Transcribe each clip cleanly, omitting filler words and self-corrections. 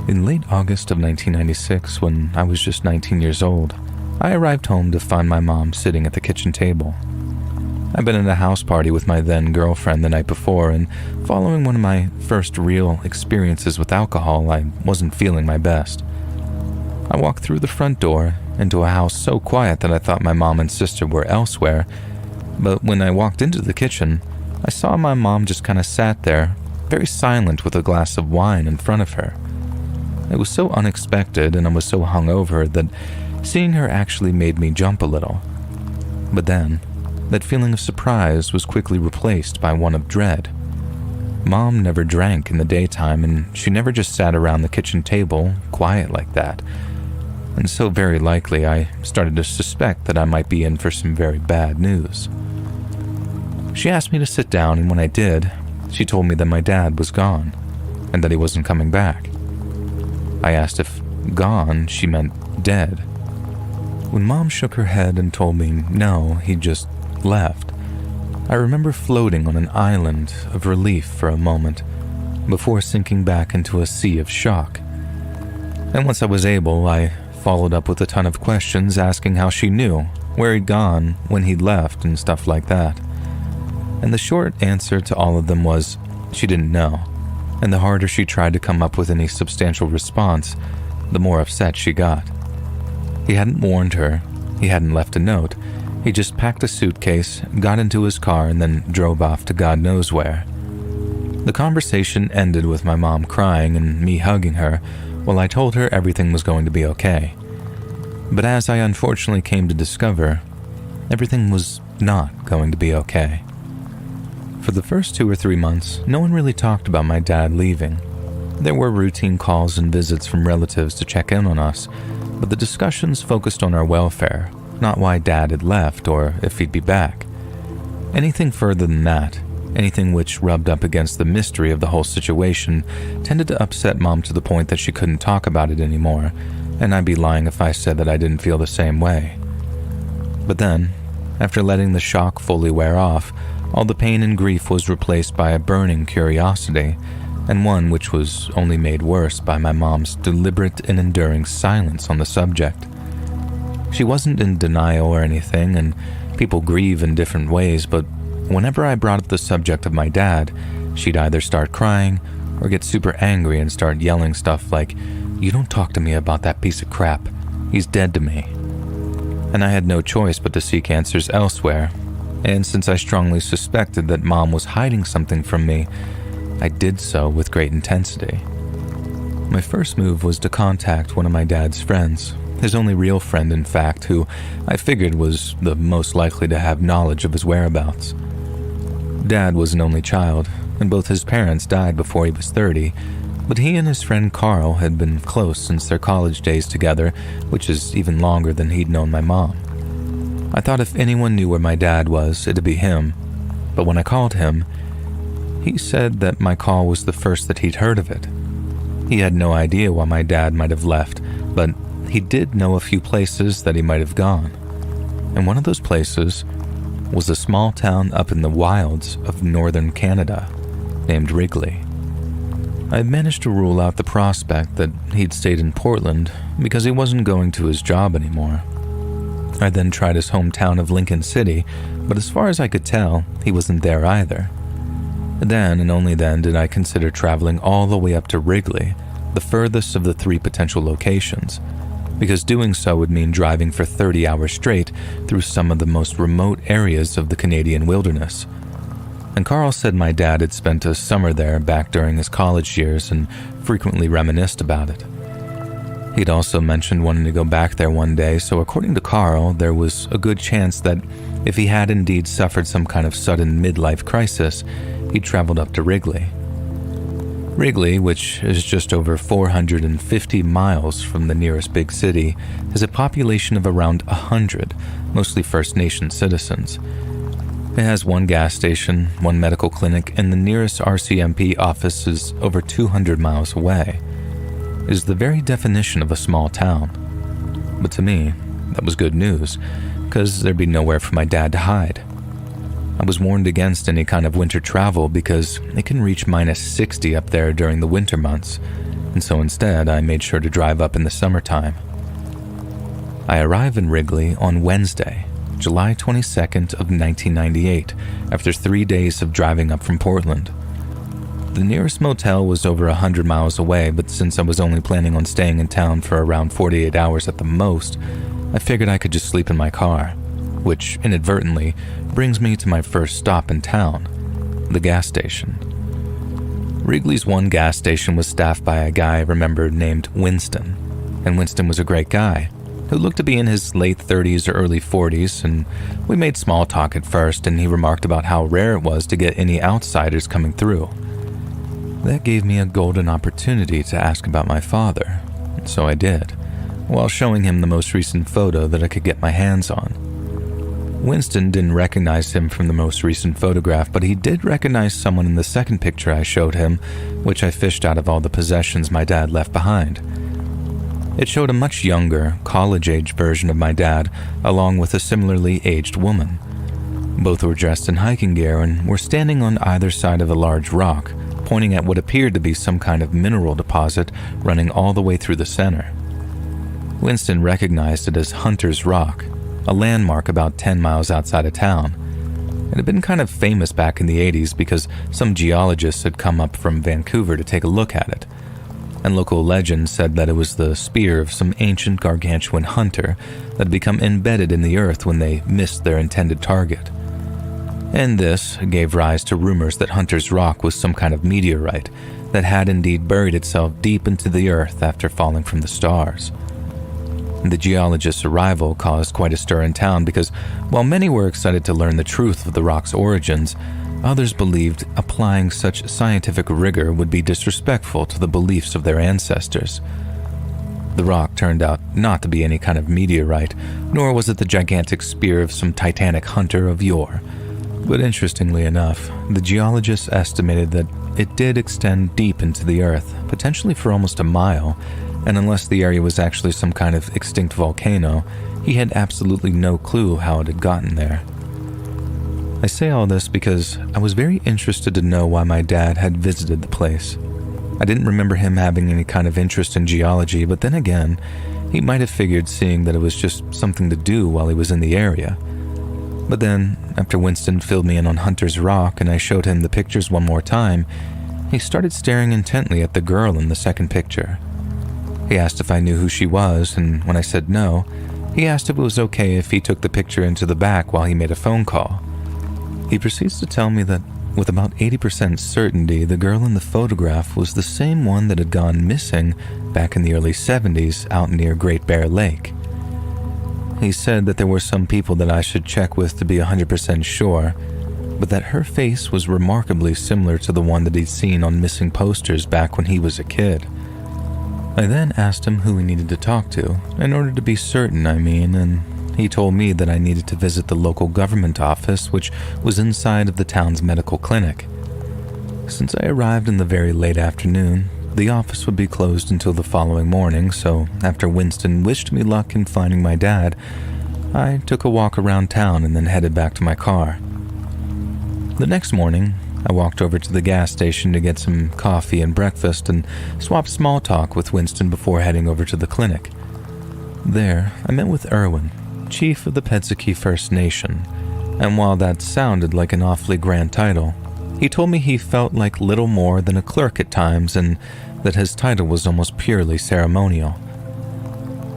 In late August of 1996, when I was just 19 years old, I arrived home to find my mom sitting at the kitchen table. I'd been at a house party with my then girlfriend the night before, and following one of my first real experiences with alcohol, I wasn't feeling my best. I walked through the front door into a house so quiet that I thought my mom and sister were elsewhere, but when I walked into the kitchen, I saw my mom just kind of sat there, very silent with a glass of wine in front of her. It was so unexpected, and I was so hungover that seeing her actually made me jump a little. But then, that feeling of surprise was quickly replaced by one of dread. Mom never drank in the daytime, and she never just sat around the kitchen table, quiet like that. And so very likely I started to suspect that I might be in for some very bad news. She asked me to sit down, and when I did, she told me that my dad was gone, and that he wasn't coming back. I asked if gone she meant dead. When Mom shook her head and told me no, he'd just left, I remember floating on an island of relief for a moment, before sinking back into a sea of shock. And once I was able, I followed up with a ton of questions asking how she knew, where he'd gone, when he'd left, and stuff like that. And the short answer to all of them was she didn't know, and the harder she tried to come up with any substantial response, the more upset she got. He hadn't warned her, he hadn't left a note, he just packed a suitcase, got into his car, and then drove off to God knows where. The conversation ended with my mom crying and me hugging her while I told her everything was going to be okay. But as I unfortunately came to discover, everything was not going to be okay. For the first 2 or 3 months, no one really talked about my dad leaving. There were routine calls and visits from relatives to check in on us, but the discussions focused on our welfare, not why Dad had left or if he'd be back. Anything further than that, anything which rubbed up against the mystery of the whole situation, tended to upset Mom to the point that she couldn't talk about it anymore, and I'd be lying if I said that I didn't feel the same way. But then, after letting the shock fully wear off, all the pain and grief was replaced by a burning curiosity, and one which was only made worse by my mom's deliberate and enduring silence on the subject. She wasn't in denial or anything, and people grieve in different ways, but whenever I brought up the subject of my dad, she'd either start crying or get super angry and start yelling stuff like, "You don't talk to me about that piece of crap. He's dead to me." And I had no choice but to seek answers elsewhere, and since I strongly suspected that Mom was hiding something from me, I did so with great intensity. My first move was to contact one of my dad's friends, his only real friend in fact, who I figured was the most likely to have knowledge of his whereabouts. Dad was an only child, and both his parents died before he was 30, but he and his friend Carl had been close since their college days together, which is even longer than he'd known my mom. I thought if anyone knew where my dad was, it'd be him, but when I called him, he said that my call was the first that he'd heard of it. He had no idea why my dad might have left, but he did know a few places that he might have gone. And one of those places was a small town up in the wilds of northern Canada named Wrigley. I had managed to rule out the prospect that he'd stayed in Portland because he wasn't going to his job anymore. I then tried his hometown of Lincoln City, but as far as I could tell, he wasn't there either. Then and only then did I consider traveling all the way up to Wrigley, the furthest of the 3 potential locations, because doing so would mean driving for 30 hours straight through some of the most remote areas of the Canadian wilderness. And Carl said my dad had spent a summer there back during his college years and frequently reminisced about it. He'd also mentioned wanting to go back there one day, so according to Carl, there was a good chance that if he had indeed suffered some kind of sudden midlife crisis, he'd traveled up to Wrigley. Wrigley, which is just over 450 miles from the nearest big city, has a population of around 100, mostly First Nation citizens. It has 1 gas station, 1 medical clinic, and the nearest RCMP office is over 200 miles away. It is the very definition of a small town. But to me, that was good news, because there'd be nowhere for my dad to hide. I was warned against any kind of winter travel because it can reach -60 up there during the winter months, and so instead I made sure to drive up in the summertime. I arrive in Wrigley on Wednesday, July 22nd of 1998, after 3 days of driving up from Portland. The nearest motel was over 100 miles away, but since I was only planning on staying in town for around 48 hours at the most, I figured I could just sleep in my car, which inadvertently brings me to my first stop in town, the gas station. Wrigley's one gas station was staffed by a guy I remembered named Winston, and Winston was a great guy who looked to be in his late 30s or early 40s, and we made small talk at first, and he remarked about how rare it was to get any outsiders coming through. That gave me a golden opportunity to ask about my father, so I did, while showing him the most recent photo that I could get my hands on. Winston didn't recognize him from the most recent photograph, but he did recognize someone in the second picture I showed him, which I fished out of all the possessions my dad left behind. It showed a much younger, college-age version of my dad, along with a similarly aged woman. Both were dressed in hiking gear and were standing on either side of a large rock, pointing at what appeared to be some kind of mineral deposit running all the way through the center. Winston recognized it as Hunter's Rock, a landmark about 10 miles outside of town. It had been kind of famous back in the 80s because some geologists had come up from Vancouver to take a look at it, and local legend said that it was the spear of some ancient gargantuan hunter that had become embedded in the earth when they missed their intended target. And this gave rise to rumors that Hunter's Rock was some kind of meteorite that had indeed buried itself deep into the earth after falling from the stars. The geologist's arrival caused quite a stir in town because while many were excited to learn the truth of the rock's origins, others believed applying such scientific rigor would be disrespectful to the beliefs of their ancestors. The rock turned out not to be any kind of meteorite, nor was it the gigantic spear of some titanic hunter of yore. But interestingly enough, the geologists estimated that it did extend deep into the earth, potentially for almost a mile, and unless the area was actually some kind of extinct volcano, he had absolutely no clue how it had gotten there. I say all this because I was very interested to know why my dad had visited the place. I didn't remember him having any kind of interest in geology, but then again, he might have figured seeing that it was just something to do while he was in the area. But then, after Winston filled me in on Hunter's Rock and I showed him the pictures one more time, he started staring intently at the girl in the second picture. He asked if I knew who she was, and when I said no, he asked if it was okay if he took the picture into the back while he made a phone call. He proceeds to tell me that with about 80% certainty, the girl in the photograph was the same one that had gone missing back in the early 70s out near Great Bear Lake. He said that there were some people that I should check with to be 100% sure, but that her face was remarkably similar to the one that he'd seen on missing posters back when he was a kid. I then asked him who he needed to talk to, in order to be certain, and he told me that I needed to visit the local government office, which was inside of the town's medical clinic. Since I arrived in the very late afternoon, the office would be closed until the following morning, so after Winston wished me luck in finding my dad, I took a walk around town and then headed back to my car. The next morning, I walked over to the gas station to get some coffee and breakfast and swapped small talk with Winston before heading over to the clinic. There, I met with Erwin, chief of the Pedzicki First Nation, and while that sounded like an awfully grand title, he told me he felt like little more than a clerk at times and that his title was almost purely ceremonial.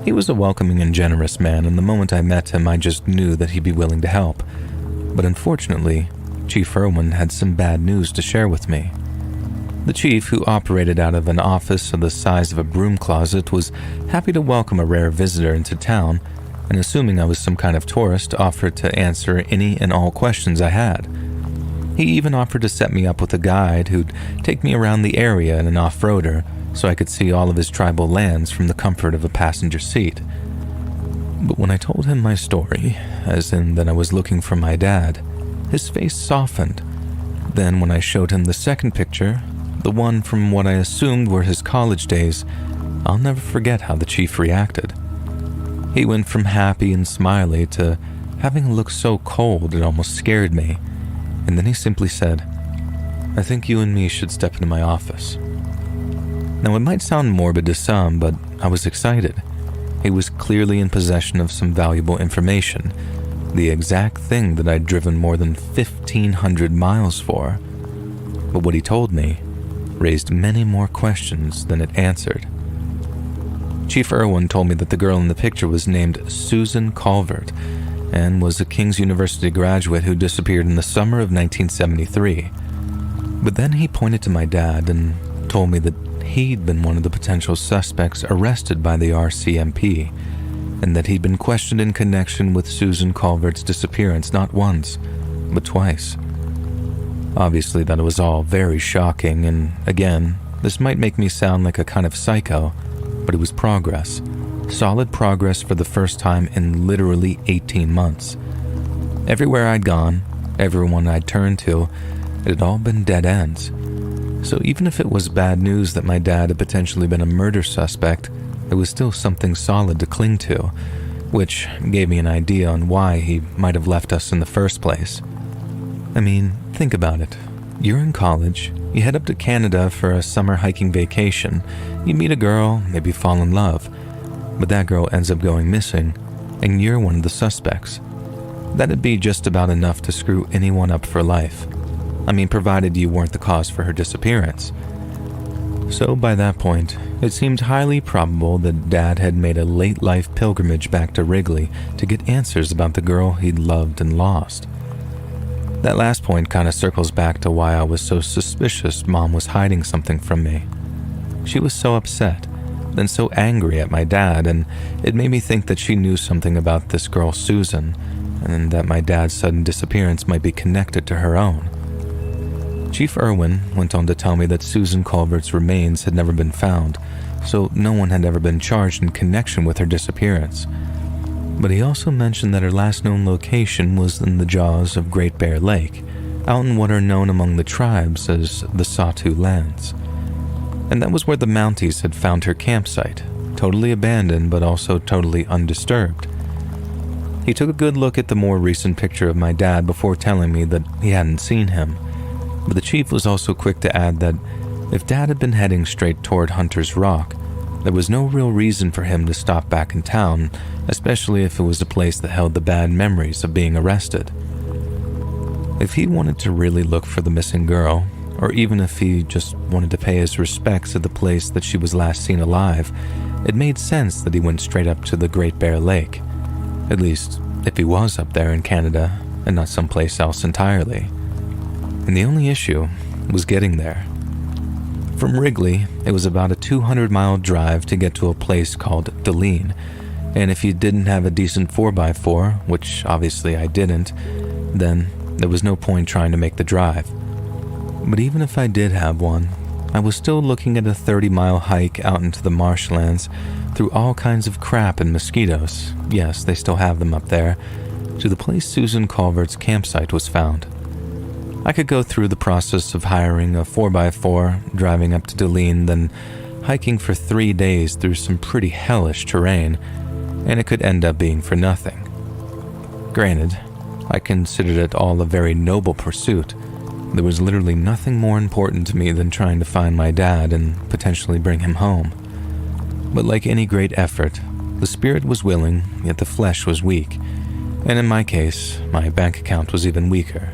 He was a welcoming and generous man, and the moment I met him I just knew that he'd be willing to help. But unfortunately, Chief Erwin had some bad news to share with me. The chief, who operated out of an office of the size of a broom closet, was happy to welcome a rare visitor into town, and assuming I was some kind of tourist, offered to answer any and all questions I had. He even offered to set me up with a guide who'd take me around the area in an off-roader so I could see all of his tribal lands from the comfort of a passenger seat. But when I told him my story, as in that I was looking for my dad, his face softened. Then when I showed him the second picture, the one from what I assumed were his college days, I'll never forget how the chief reacted. He went from happy and smiley to having a look so cold it almost scared me, and then he simply said, "I think you and me should step into my office." Now, it might sound morbid to some, but I was excited. He was clearly in possession of some valuable information, the exact thing that I'd driven more than 1,500 miles for. But what he told me raised many more questions than it answered. Chief Irwin told me that the girl in the picture was named Susan Calvert and was a King's University graduate who disappeared in the summer of 1973. But then he pointed to my dad and told me that he'd been one of the potential suspects arrested by the RCMP, and that he'd been questioned in connection with Susan Calvert's disappearance not once, but twice. Obviously, that was all very shocking, and again, this might make me sound like a kind of psycho, but it was progress. Solid progress for the first time in literally 18 months. Everywhere I'd gone, everyone I'd turned to, it had all been dead ends. So even if it was bad news that my dad had potentially been a murder suspect, it was still something solid to cling to, which gave me an idea on why he might have left us in the first place. I mean, think about it. You're in college, you head up to Canada for a summer hiking vacation, you meet a girl, maybe fall in love, but that girl ends up going missing, and you're one of the suspects. That'd be just about enough to screw anyone up for life. I mean, provided you weren't the cause for her disappearance. So by that point, it seemed highly probable that Dad had made a late-life pilgrimage back to Wrigley to get answers about the girl he'd loved and lost. That last point kind of circles back to why I was so suspicious Mom was hiding something from me. She was so upset, then so angry at my dad, and it made me think that she knew something about this girl Susan, and that my dad's sudden disappearance might be connected to her own. Chief Irwin went on to tell me that Susan Calvert's remains had never been found, so no one had ever been charged in connection with her disappearance. But he also mentioned that her last known location was in the jaws of Great Bear Lake, out in what are known among the tribes as the Sautau Lands. And that was where the Mounties had found her campsite, totally abandoned but also totally undisturbed. He took a good look at the more recent picture of my dad before telling me that he hadn't seen him. But the chief was also quick to add that if Dad had been heading straight toward Hunter's Rock, there was no real reason for him to stop back in town, especially if it was a place that held the bad memories of being arrested. If he wanted to really look for the missing girl, or even if he just wanted to pay his respects at the place that she was last seen alive, it made sense that he went straight up to the Great Bear Lake. At least, if he was up there in Canada, and not someplace else entirely. And the only issue was getting there. From Wrigley, it was about a 200-mile drive to get to a place called Deline, and if you didn't have a decent 4x4, which obviously I didn't, then there was no point trying to make the drive. But even if I did have one, I was still looking at a 30-mile hike out into the marshlands through all kinds of crap and mosquitoes, yes, they still have them up there, to the place Susan Calvert's campsite was found. I could go through the process of hiring a 4x4, driving up to Deline, then hiking for 3 days through some pretty hellish terrain, and it could end up being for nothing. Granted, I considered it all a very noble pursuit. There was literally nothing more important to me than trying to find my dad and potentially bring him home. But like any great effort, the spirit was willing, yet the flesh was weak, and in my case, my bank account was even weaker.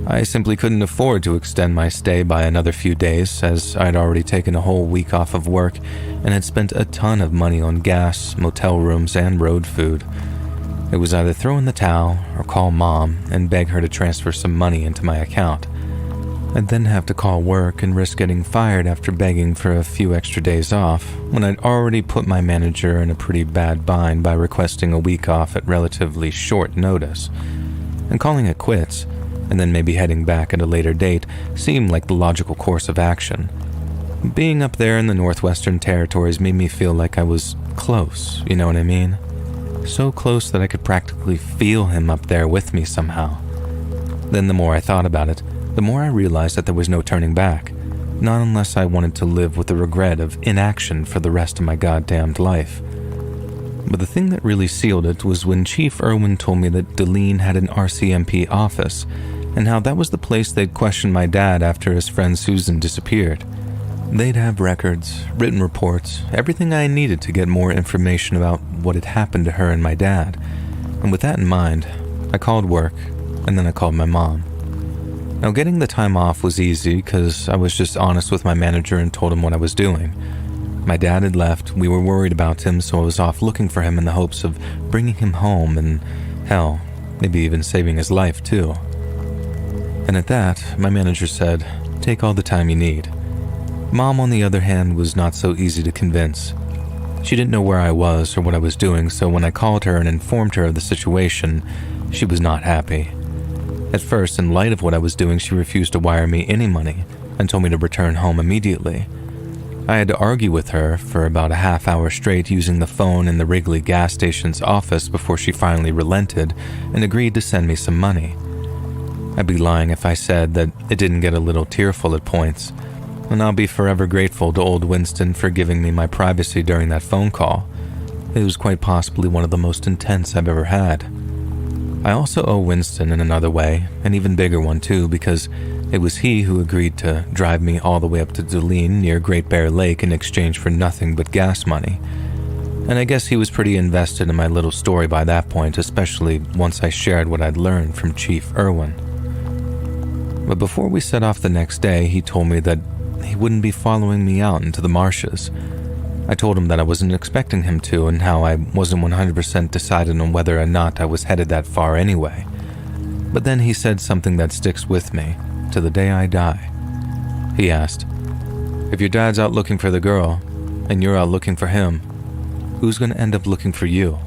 I simply couldn't afford to extend my stay by another few days, as I'd already taken a whole week off of work and had spent a ton of money on gas, motel rooms, and road food. It was either throw in the towel or call Mom and beg her to transfer some money into my account. I'd then have to call work and risk getting fired after begging for a few extra days off, when I'd already put my manager in a pretty bad bind by requesting a week off at relatively short notice. And calling it quits, and then maybe heading back at a later date, seemed like the logical course of action. Being up there in the Northwestern Territories made me feel like I was close, you know what I mean? So close that I could practically feel him up there with me somehow. Then the more I thought about it, the more I realized that there was no turning back, not unless I wanted to live with the regret of inaction for the rest of my goddamned life. But the thing that really sealed it was when Chief Irwin told me that Deline had an RCMP office, and how that was the place they'd questioned my dad after his friend Susan disappeared. They'd have records, written reports, everything I needed to get more information about what had happened to her and my dad. And with that in mind, I called work, and then I called my mom. Now, getting the time off was easy because I was just honest with my manager and told him what I was doing. My dad had left, we were worried about him, so I was off looking for him in the hopes of bringing him home and, hell, maybe even saving his life too. And at that, my manager said, "Take all the time you need." Mom, on the other hand, was not so easy to convince. She didn't know where I was or what I was doing, so when I called her and informed her of the situation, she was not happy. At first, in light of what I was doing, she refused to wire me any money and told me to return home immediately. I had to argue with her for about a half hour straight using the phone in the Wrigley gas station's office before she finally relented and agreed to send me some money. I'd be lying if I said that it didn't get a little tearful at points, and I'll be forever grateful to old Winston for giving me my privacy during that phone call. It was quite possibly one of the most intense I've ever had. I also owe Winston in another way, an even bigger one too, because it was he who agreed to drive me all the way up to Dulene near Great Bear Lake in exchange for nothing but gas money. And I guess he was pretty invested in my little story by that point, especially once I shared what I'd learned from Chief Irwin. But before we set off the next day, he told me that he wouldn't be following me out into the marshes. I told him that I wasn't expecting him to and how I wasn't 100% decided on whether or not I was headed that far anyway. But then he said something that sticks with me to the day I die. He asked, "If your dad's out looking for the girl and you're out looking for him, who's going to end up looking for you?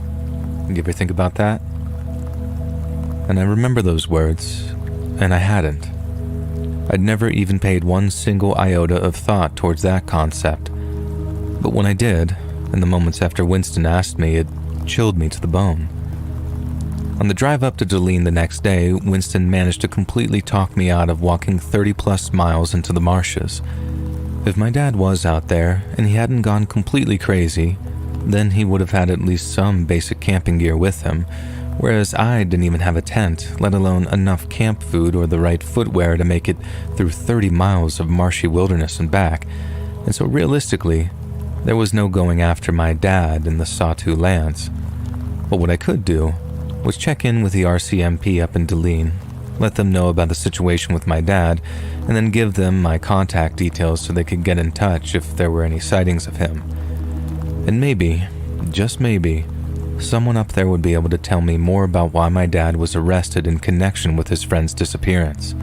You ever think about that?" And I remember those words, and I hadn't. I'd never even paid one single iota of thought towards that concept. But when I did, in the moments after Winston asked me, it chilled me to the bone. On the drive up to Dulene the next day, Winston managed to completely talk me out of walking 30+ miles into the marshes. If my dad was out there, and he hadn't gone completely crazy, then he would have had at least some basic camping gear with him, whereas I didn't even have a tent, let alone enough camp food or the right footwear to make it through 30 miles of marshy wilderness and back, and so realistically, there was no going after my dad in the Sawtooth lands. But what I could do was check in with the RCMP up in Dulene, let them know about the situation with my dad, and then give them my contact details so they could get in touch if there were any sightings of him. And maybe, just maybe, someone up there would be able to tell me more about why my dad was arrested in connection with his friend's disappearance.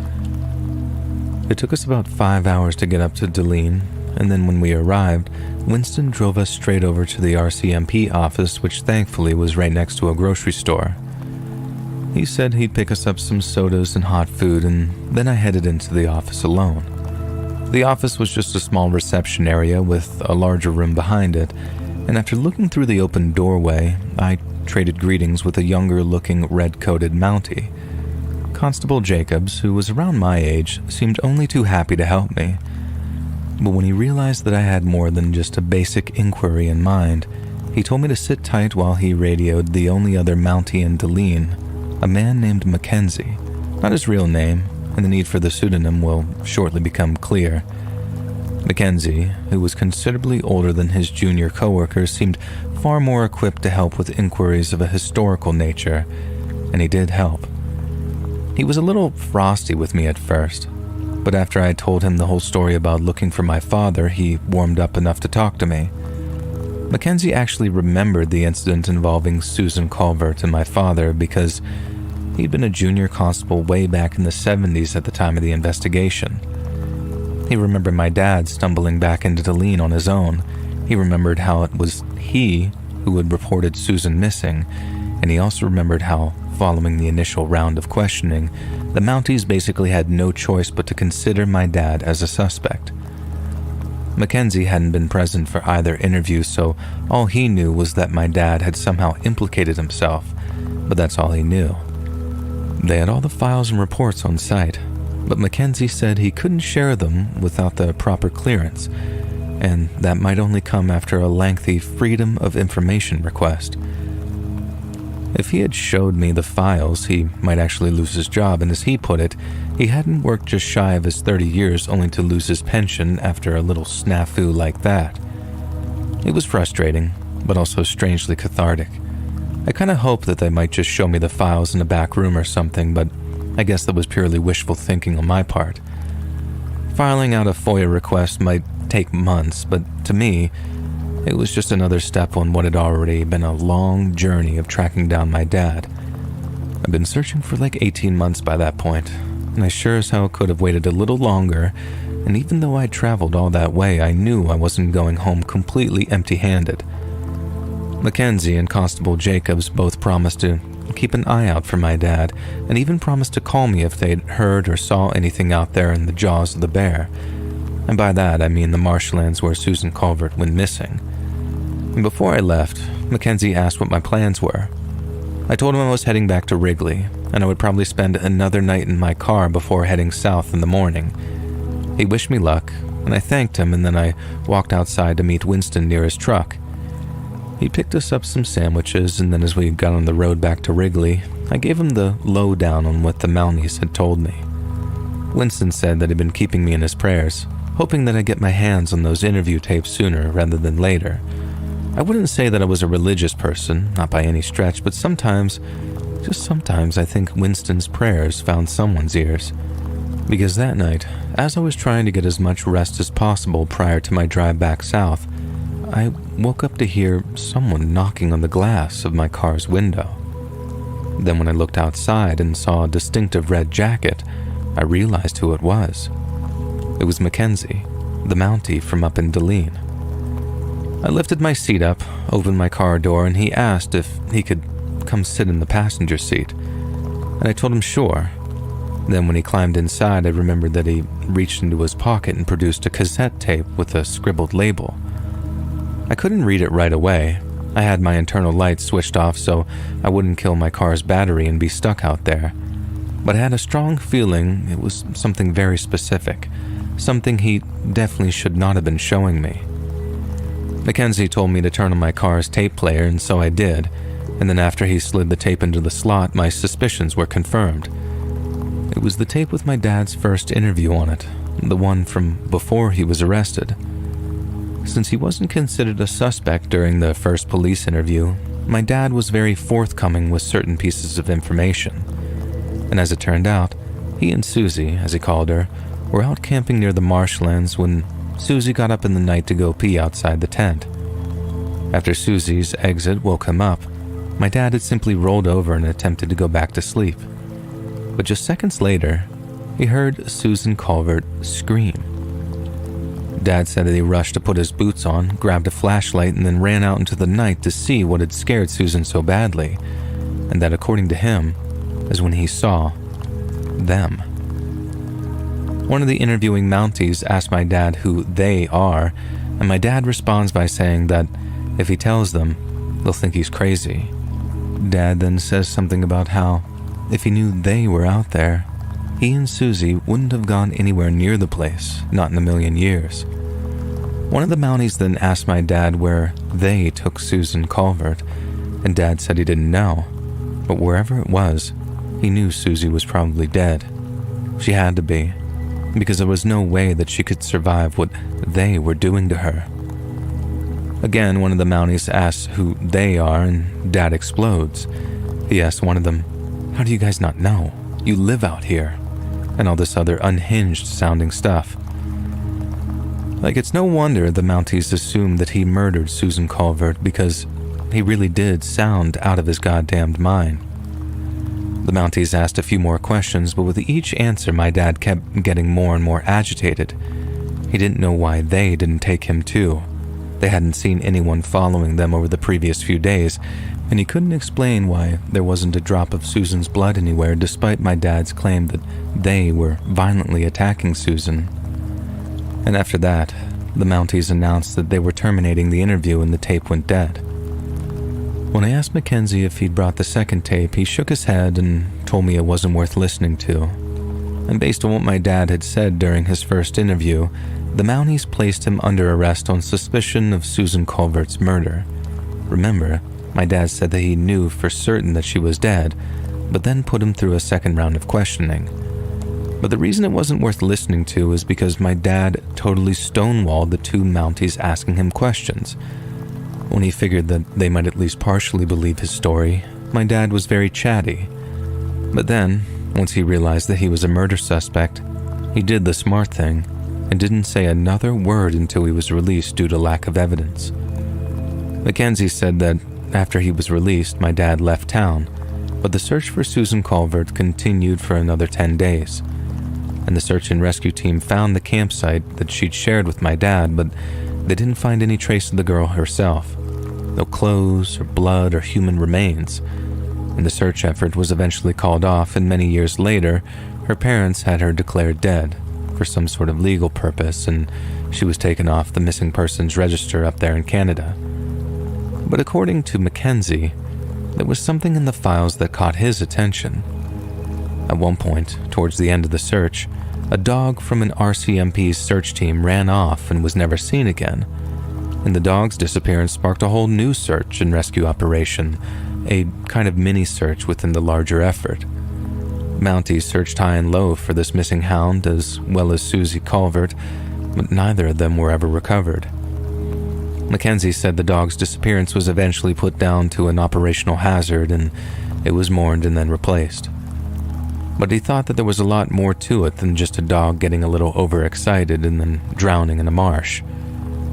It took us about 5 hours to get up to Dulene, and then when we arrived, Winston drove us straight over to the RCMP office, which thankfully was right next to a grocery store. He said he'd pick us up some sodas and hot food, and then I headed into the office alone. The office was just a small reception area with a larger room behind it, and after looking through the open doorway, I traded greetings with a younger-looking red-coated Mountie. Constable Jacobs, who was around my age, seemed only too happy to help me. But when he realized that I had more than just a basic inquiry in mind, he told me to sit tight while he radioed the only other Mountie in Dulene, a man named Mackenzie. Not his real name, and the need for the pseudonym will shortly become clear. Mackenzie, who was considerably older than his junior coworkers, seemed far more equipped to help with inquiries of a historical nature, and he did help. He was a little frosty with me at first, but after I told him the whole story about looking for my father, he warmed up enough to talk to me. Mackenzie actually remembered the incident involving Susan Culvert and my father because he'd been a junior constable way back in the 70s at the time of the investigation. He remembered my dad stumbling back into Dulene on his own. He remembered how it was he who had reported Susan missing, and he also remembered how, following the initial round of questioning, the Mounties basically had no choice but to consider my dad as a suspect. Mackenzie hadn't been present for either interview, so all he knew was that my dad had somehow implicated himself, but that's all he knew. They had all the files and reports on site, but Mackenzie said he couldn't share them without the proper clearance, and that might only come after a lengthy Freedom of Information request. If he had showed me the files, he might actually lose his job, and as he put it, he hadn't worked just shy of his 30 years only to lose his pension after a little snafu like that. It was frustrating, but also strangely cathartic. I kind of hoped that they might just show me the files in a back room or something, but I guess that was purely wishful thinking on my part. Filing out a FOIA request might take months, but to me, it was just another step on what had already been a long journey of tracking down my dad. I'd been searching for like 18 months by that point, and I sure as hell could have waited a little longer, and even though I'd traveled all that way, I knew I wasn't going home completely empty-handed. Mackenzie and Constable Jacobs both promised to keep an eye out for my dad, and even promised to call me if they'd heard or saw anything out there in the jaws of the bear. And by that, I mean the marshlands where Susan Calvert went missing. And before I left, Mackenzie asked what my plans were. I told him I was heading back to Wrigley, and I would probably spend another night in my car before heading south in the morning. He wished me luck, and I thanked him, and then I walked outside to meet Winston near his truck. He picked us up some sandwiches, and then as we got on the road back to Wrigley, I gave him the lowdown on what the Mounties had told me. Winston said that he'd been keeping me in his prayers, hoping that I'd get my hands on those interview tapes sooner rather than later. I wouldn't say that I was a religious person, not by any stretch, but sometimes, just sometimes, I think Winston's prayers found someone's ears. Because that night, as I was trying to get as much rest as possible prior to my drive back south, I woke up to hear someone knocking on the glass of my car's window. Then when I looked outside and saw a distinctive red jacket, I realized who it was. It was Mackenzie, the Mountie from up in Deline. I lifted my seat up, opened my car door, and he asked if he could come sit in the passenger seat. And I told him sure. Then when he climbed inside, I remembered that he reached into his pocket and produced a cassette tape with a scribbled label. I couldn't read it right away. I had my internal lights switched off so I wouldn't kill my car's battery and be stuck out there. But I had a strong feeling it was something very specific, something he definitely should not have been showing me. Mackenzie told me to turn on my car's tape player, and so I did, and then after he slid the tape into the slot, my suspicions were confirmed. It was the tape with my dad's first interview on it, the one from before he was arrested. Since he wasn't considered a suspect during the first police interview, my dad was very forthcoming with certain pieces of information. And as it turned out, he and Susie, as he called her, were out camping near the marshlands when Susie got up in the night to go pee outside the tent. After Susie's exit woke him up, my dad had simply rolled over and attempted to go back to sleep. But just seconds later, he heard Susan Calvert scream. Dad said that he rushed to put his boots on, grabbed a flashlight, and then ran out into the night to see what had scared Susan so badly, and that, according to him, is when he saw them. One of the interviewing Mounties asked my dad who they are, and my dad responds by saying that if he tells them, they'll think he's crazy. Dad then says something about how, if he knew they were out there, he and Susie wouldn't have gone anywhere near the place, not in a million years. One of the Mounties then asked my dad where they took Susan Calvert, and Dad said he didn't know, but wherever it was, he knew Susie was probably dead. She had to be, because there was no way that she could survive what they were doing to her. Again, one of the Mounties asks who they are, and Dad explodes. He asks one of them, "How do you guys not know? You live out here," and all this other unhinged sounding stuff. Like, it's no wonder the Mounties assumed that he murdered Susan Calvert, because he really did sound out of his goddamned mind. The Mounties asked a few more questions, but with each answer my dad kept getting more and more agitated. He didn't know why they didn't take him too. They hadn't seen anyone following them over the previous few days, and he couldn't explain why there wasn't a drop of Susan's blood anywhere, despite my dad's claim that they were violently attacking Susan. And after that, the Mounties announced that they were terminating the interview and the tape went dead. When I asked Mackenzie if he'd brought the second tape, he shook his head and told me it wasn't worth listening to. And based on what my dad had said during his first interview, the Mounties placed him under arrest on suspicion of Susan Calvert's murder. Remember, My dad said that he knew for certain that she was dead, but then put him through a second round of questioning. But the reason it wasn't worth listening to is because my dad totally stonewalled the two Mounties asking him questions. When he figured that they might at least partially believe his story, my dad was very chatty. But then, once he realized that he was a murder suspect, he did the smart thing and didn't say another word until he was released due to lack of evidence. Mackenzie said that after he was released, my dad left town, but the search for Susan Culvert continued for another 10 days. And the search and rescue team found the campsite that she'd shared with my dad, but they didn't find any trace of the girl herself. No clothes or blood or human remains. And the search effort was eventually called off, and many years later, her parents had her declared dead for some sort of legal purpose, and she was taken off the missing persons register up there in Canada. But according to Mackenzie, there was something in the files that caught his attention. At one point, towards the end of the search, a dog from an RCMP's search team ran off and was never seen again. And the dog's disappearance sparked a whole new search and rescue operation, a kind of mini-search within the larger effort. Mounties searched high and low for this missing hound as well as Susie Culvert, but neither of them were ever recovered. Mackenzie said the dog's disappearance was eventually put down to an operational hazard and it was mourned and then replaced. But he thought that there was a lot more to it than just a dog getting a little overexcited and then drowning in a marsh.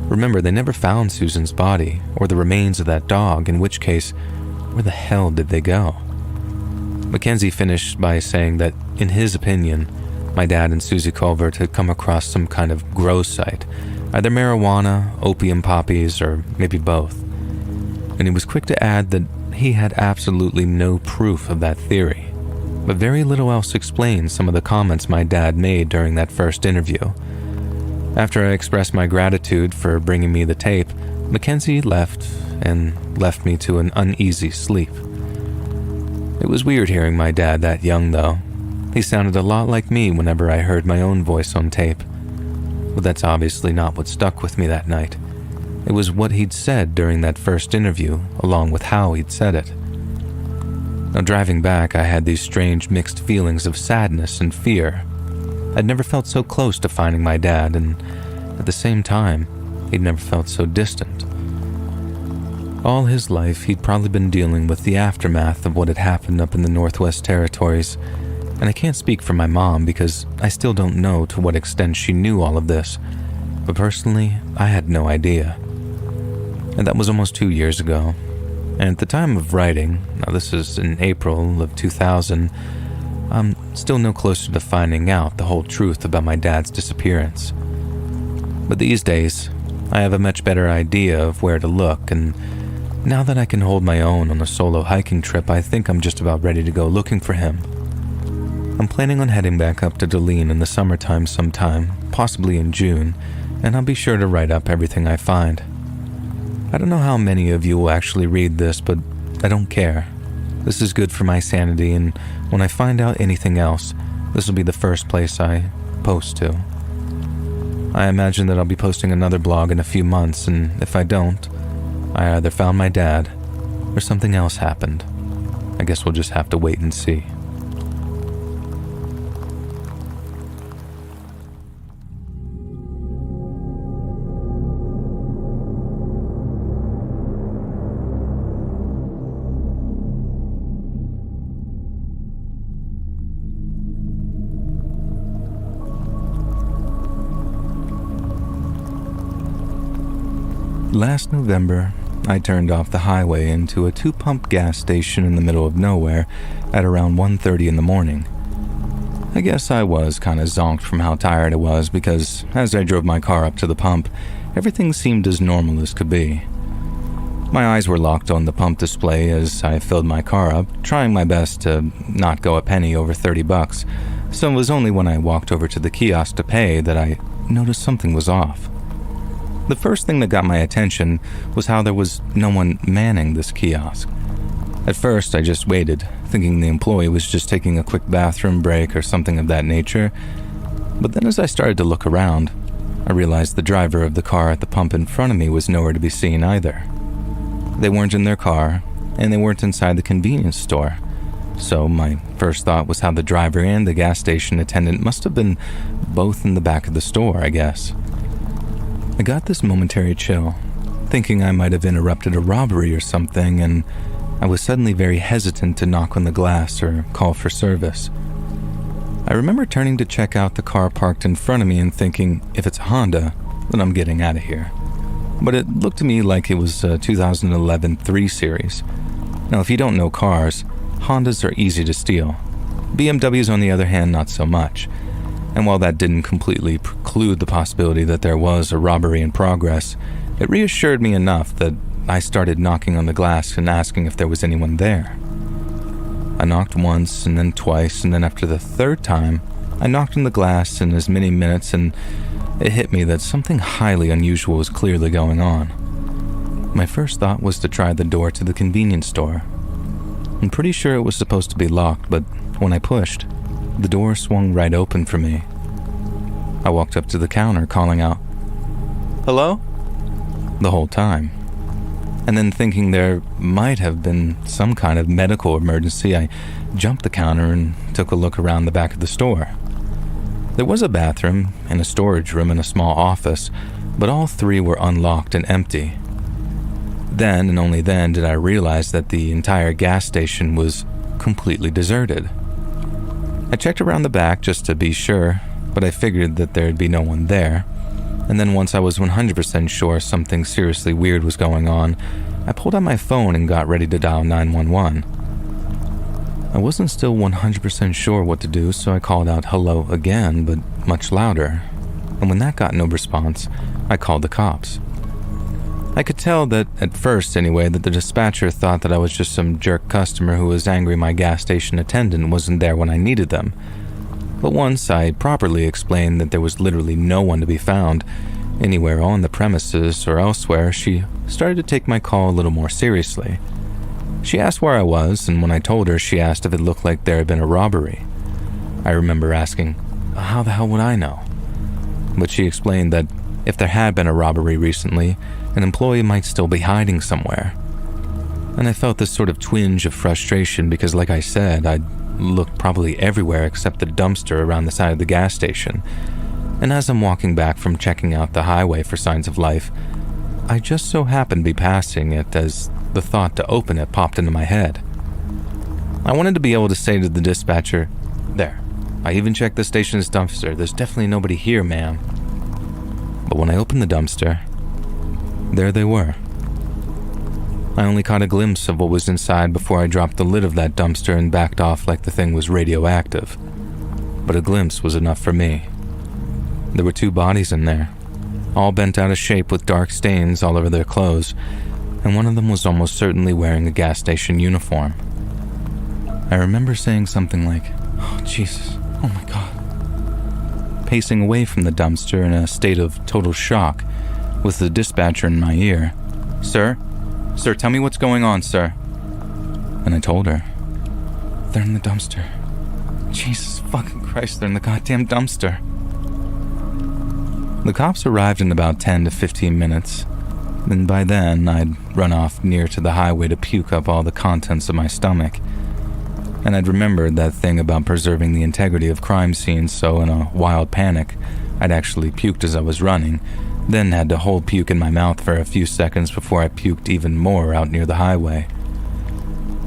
Remember, they never found Susan's body or the remains of that dog, in which case, where the hell did they go? Mackenzie finished by saying that, in his opinion, my dad and Susie Culvert had come across some kind of grow site, either marijuana, opium poppies, or maybe both. And he was quick to add that he had absolutely no proof of that theory, but very little else explained some of the comments my dad made during that first interview. After I expressed my gratitude for bringing me the tape, Mackenzie left me to an uneasy sleep. It was weird hearing my dad that young, though. He sounded a lot like me whenever I heard my own voice on tape. But that's obviously not what stuck with me that night. It was what he'd said during that first interview, along with how he'd said it. Now, driving back, I had these strange mixed feelings of sadness and fear. I'd never felt so close to finding my dad, and at the same time, he'd never felt so distant. All his life, he'd probably been dealing with the aftermath of what had happened up in the Northwest Territories, and I can't speak for my mom because I still don't know to what extent she knew all of this, but personally, I had no idea. And that was almost 2 years ago. And at the time of writing, now this is in April of 2000, I'm still no closer to finding out the whole truth about my dad's disappearance. But these days, I have a much better idea of where to look, and now that I can hold my own on a solo hiking trip, I think I'm just about ready to go looking for him. I'm planning on heading back up to Deline in the summertime sometime, possibly in June, and I'll be sure to write up everything I find. I don't know how many of you will actually read this, but I don't care. This is good for my sanity, and when I find out anything else, this will be the first place I post to. I imagine that I'll be posting another blog in a few months, and if I don't, I either found my dad or something else happened. I guess we'll just have to wait and see. Last November, I turned off the highway into a 2-pump gas station in the middle of nowhere at around 1:30 in the morning. I guess I was kind of zonked from how tired I was because as I drove my car up to the pump, everything seemed as normal as could be. My eyes were locked on the pump display as I filled my car up, trying my best to not go a penny over $30, so it was only when I walked over to the kiosk to pay that I noticed something was off. The first thing that got my attention was how there was no one manning this kiosk. At first, I just waited, thinking the employee was just taking a quick bathroom break or something of that nature. But then as I started to look around, I realized the driver of the car at the pump in front of me was nowhere to be seen either. They weren't in their car, and they weren't inside the convenience store. So my first thought was how the driver and the gas station attendant must have been both in the back of the store, I guess. I got this momentary chill, thinking I might have interrupted a robbery or something, and I was suddenly very hesitant to knock on the glass or call for service. I remember turning to check out the car parked in front of me and thinking, if it's a Honda, then I'm getting out of here. But it looked to me like it was a 2011 3 Series. Now, if you don't know cars, Hondas are easy to steal. BMWs, on the other hand, not so much. And while that didn't completely preclude the possibility that there was a robbery in progress, it reassured me enough that I started knocking on the glass and asking if there was anyone there. I knocked once and then twice, and then after the third time, I knocked on the glass in as many minutes, and it hit me that something highly unusual was clearly going on. My first thought was to try the door to the convenience store. I'm pretty sure it was supposed to be locked, but when I pushed, the door swung right open for me. I walked up to the counter, calling out, "Hello?" the whole time. And then thinking there might have been some kind of medical emergency, I jumped the counter and took a look around the back of the store. There was a bathroom and a storage room and a small office, but all three were unlocked and empty. Then and only then did I realize that the entire gas station was completely deserted. I checked around the back just to be sure, but I figured that there'd be no one there. And then once I was 100% sure something seriously weird was going on, I pulled out my phone and got ready to dial 911. I wasn't still 100% sure what to do, so I called out hello again, but much louder. And when that got no response, I called the cops. I could tell that, at first anyway, that the dispatcher thought that I was just some jerk customer who was angry my gas station attendant wasn't there when I needed them. But once I properly explained that there was literally no one to be found anywhere on the premises or elsewhere, she started to take my call a little more seriously. She asked where I was, and when I told her, she asked if it looked like there had been a robbery. I remember asking, how the hell would I know? But she explained that if there had been a robbery recently, an employee might still be hiding somewhere. And I felt this sort of twinge of frustration because, like I said, I'd looked probably everywhere except the dumpster around the side of the gas station. And as I'm walking back from checking out the highway for signs of life, I just so happened to be passing it as the thought to open it popped into my head. I wanted to be able to say to the dispatcher, "There, I even checked the station's dumpster. There's definitely nobody here, ma'am." But when I opened the dumpster, there they were. I only caught a glimpse of what was inside before I dropped the lid of that dumpster and backed off like the thing was radioactive. But a glimpse was enough for me. There were 2 bodies in there, all bent out of shape with dark stains all over their clothes, and one of them was almost certainly wearing a gas station uniform. I remember saying something like, "Oh, Jesus, oh my God," pacing away from the dumpster in a state of total shock, with the dispatcher in my ear. Sir, tell me what's going on, sir." And I told her, "They're in the dumpster. Jesus fucking Christ, they're in the goddamn dumpster." The cops arrived in about 10 to 15 minutes, and by then I'd run off near to the highway to puke up all the contents of my stomach. And I'd remembered that thing about preserving the integrity of crime scenes, so in a wild panic, I'd actually puked as I was running, then had to hold puke in my mouth for a few seconds before I puked even more out near the highway.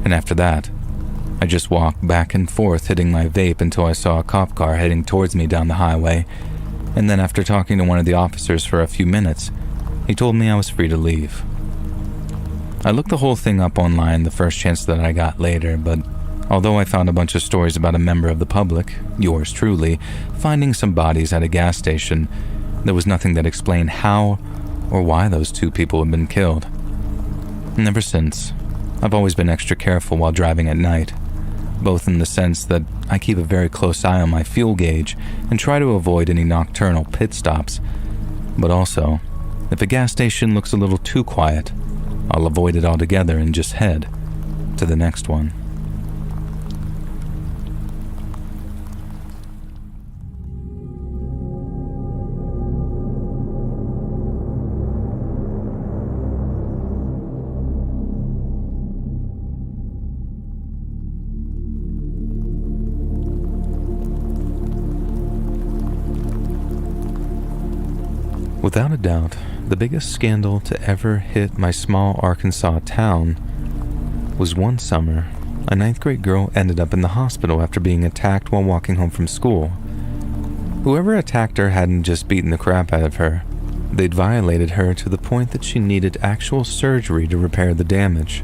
And after that, I just walked back and forth hitting my vape until I saw a cop car heading towards me down the highway, and then after talking to one of the officers for a few minutes, he told me I was free to leave. I looked the whole thing up online the first chance that I got later, but although I found a bunch of stories about a member of the public, yours truly, finding some bodies at a gas station, there was nothing that explained how or why those 2 people had been killed. And ever since, I've always been extra careful while driving at night, both in the sense that I keep a very close eye on my fuel gauge and try to avoid any nocturnal pit stops, but also, if a gas station looks a little too quiet, I'll avoid it altogether and just head to the next one. Without a doubt, the biggest scandal to ever hit my small Arkansas town was one summer, a 9th grade girl ended up in the hospital after being attacked while walking home from school. Whoever attacked her hadn't just beaten the crap out of her. They'd violated her to the point that she needed actual surgery to repair the damage.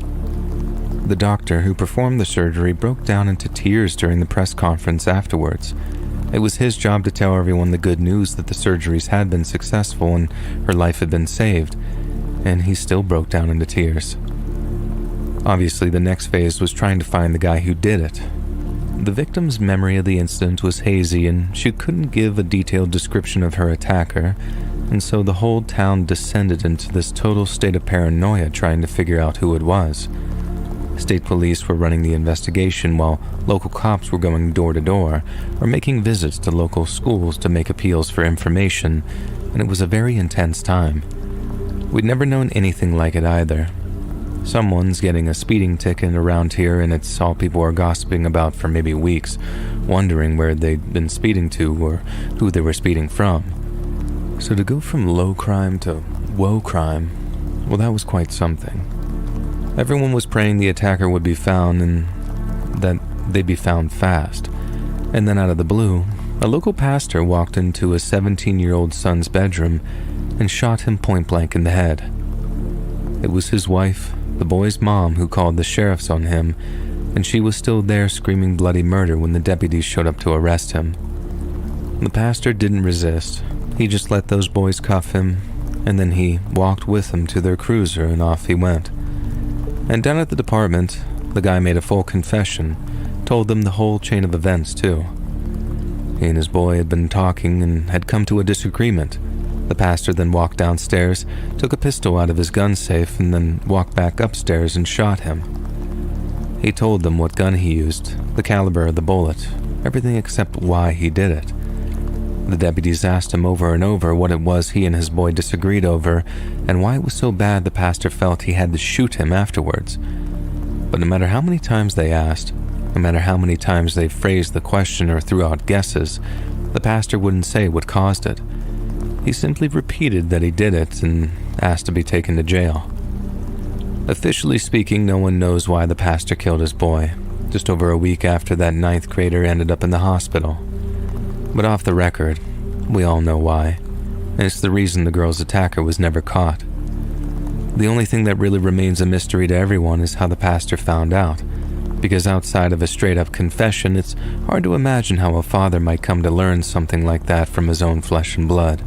The doctor who performed the surgery broke down into tears during the press conference afterwards. It was his job to tell everyone the good news that the surgeries had been successful and her life had been saved, and he still broke down into tears. Obviously, the next phase was trying to find the guy who did it. The victim's memory of the incident was hazy, and she couldn't give a detailed description of her attacker, and so the whole town descended into this total state of paranoia trying to figure out who it was. State police were running the investigation while local cops were going door to door or making visits to local schools to make appeals for information, and it was a very intense time. We'd never known anything like it either. Someone's getting a speeding ticket around here, and it's all people are gossiping about for maybe weeks, wondering where they'd been speeding to or who they were speeding from. So to go from low crime to woe crime, well, that was quite something. Everyone was praying the attacker would be found and that they'd be found fast. And then out of the blue, a local pastor walked into a 17-year-old son's bedroom and shot him point blank in the head. It was his wife, the boy's mom, who called the sheriffs on him, and she was still there screaming bloody murder when the deputies showed up to arrest him. The pastor didn't resist. He just let those boys cuff him, and then he walked with them to their cruiser and off he went. And down at the department, the guy made a full confession, told them the whole chain of events too. He and his boy had been talking and had come to a disagreement. The pastor then walked downstairs, took a pistol out of his gun safe, and then walked back upstairs and shot him. He told them what gun he used, the caliber of the bullet, everything except why he did it. The deputies asked him over and over what it was he and his boy disagreed over and why it was so bad the pastor felt he had to shoot him afterwards. But no matter how many times they asked, no matter how many times they phrased the question or threw out guesses, the pastor wouldn't say what caused it. He simply repeated that he did it and asked to be taken to jail. Officially speaking, no one knows why the pastor killed his boy, just over a week after that 9th grader ended up in the hospital. But off the record, we all know why, and it's the reason the girl's attacker was never caught. The only thing that really remains a mystery to everyone is how the pastor found out, because outside of a straight-up confession, it's hard to imagine how a father might come to learn something like that from his own flesh and blood.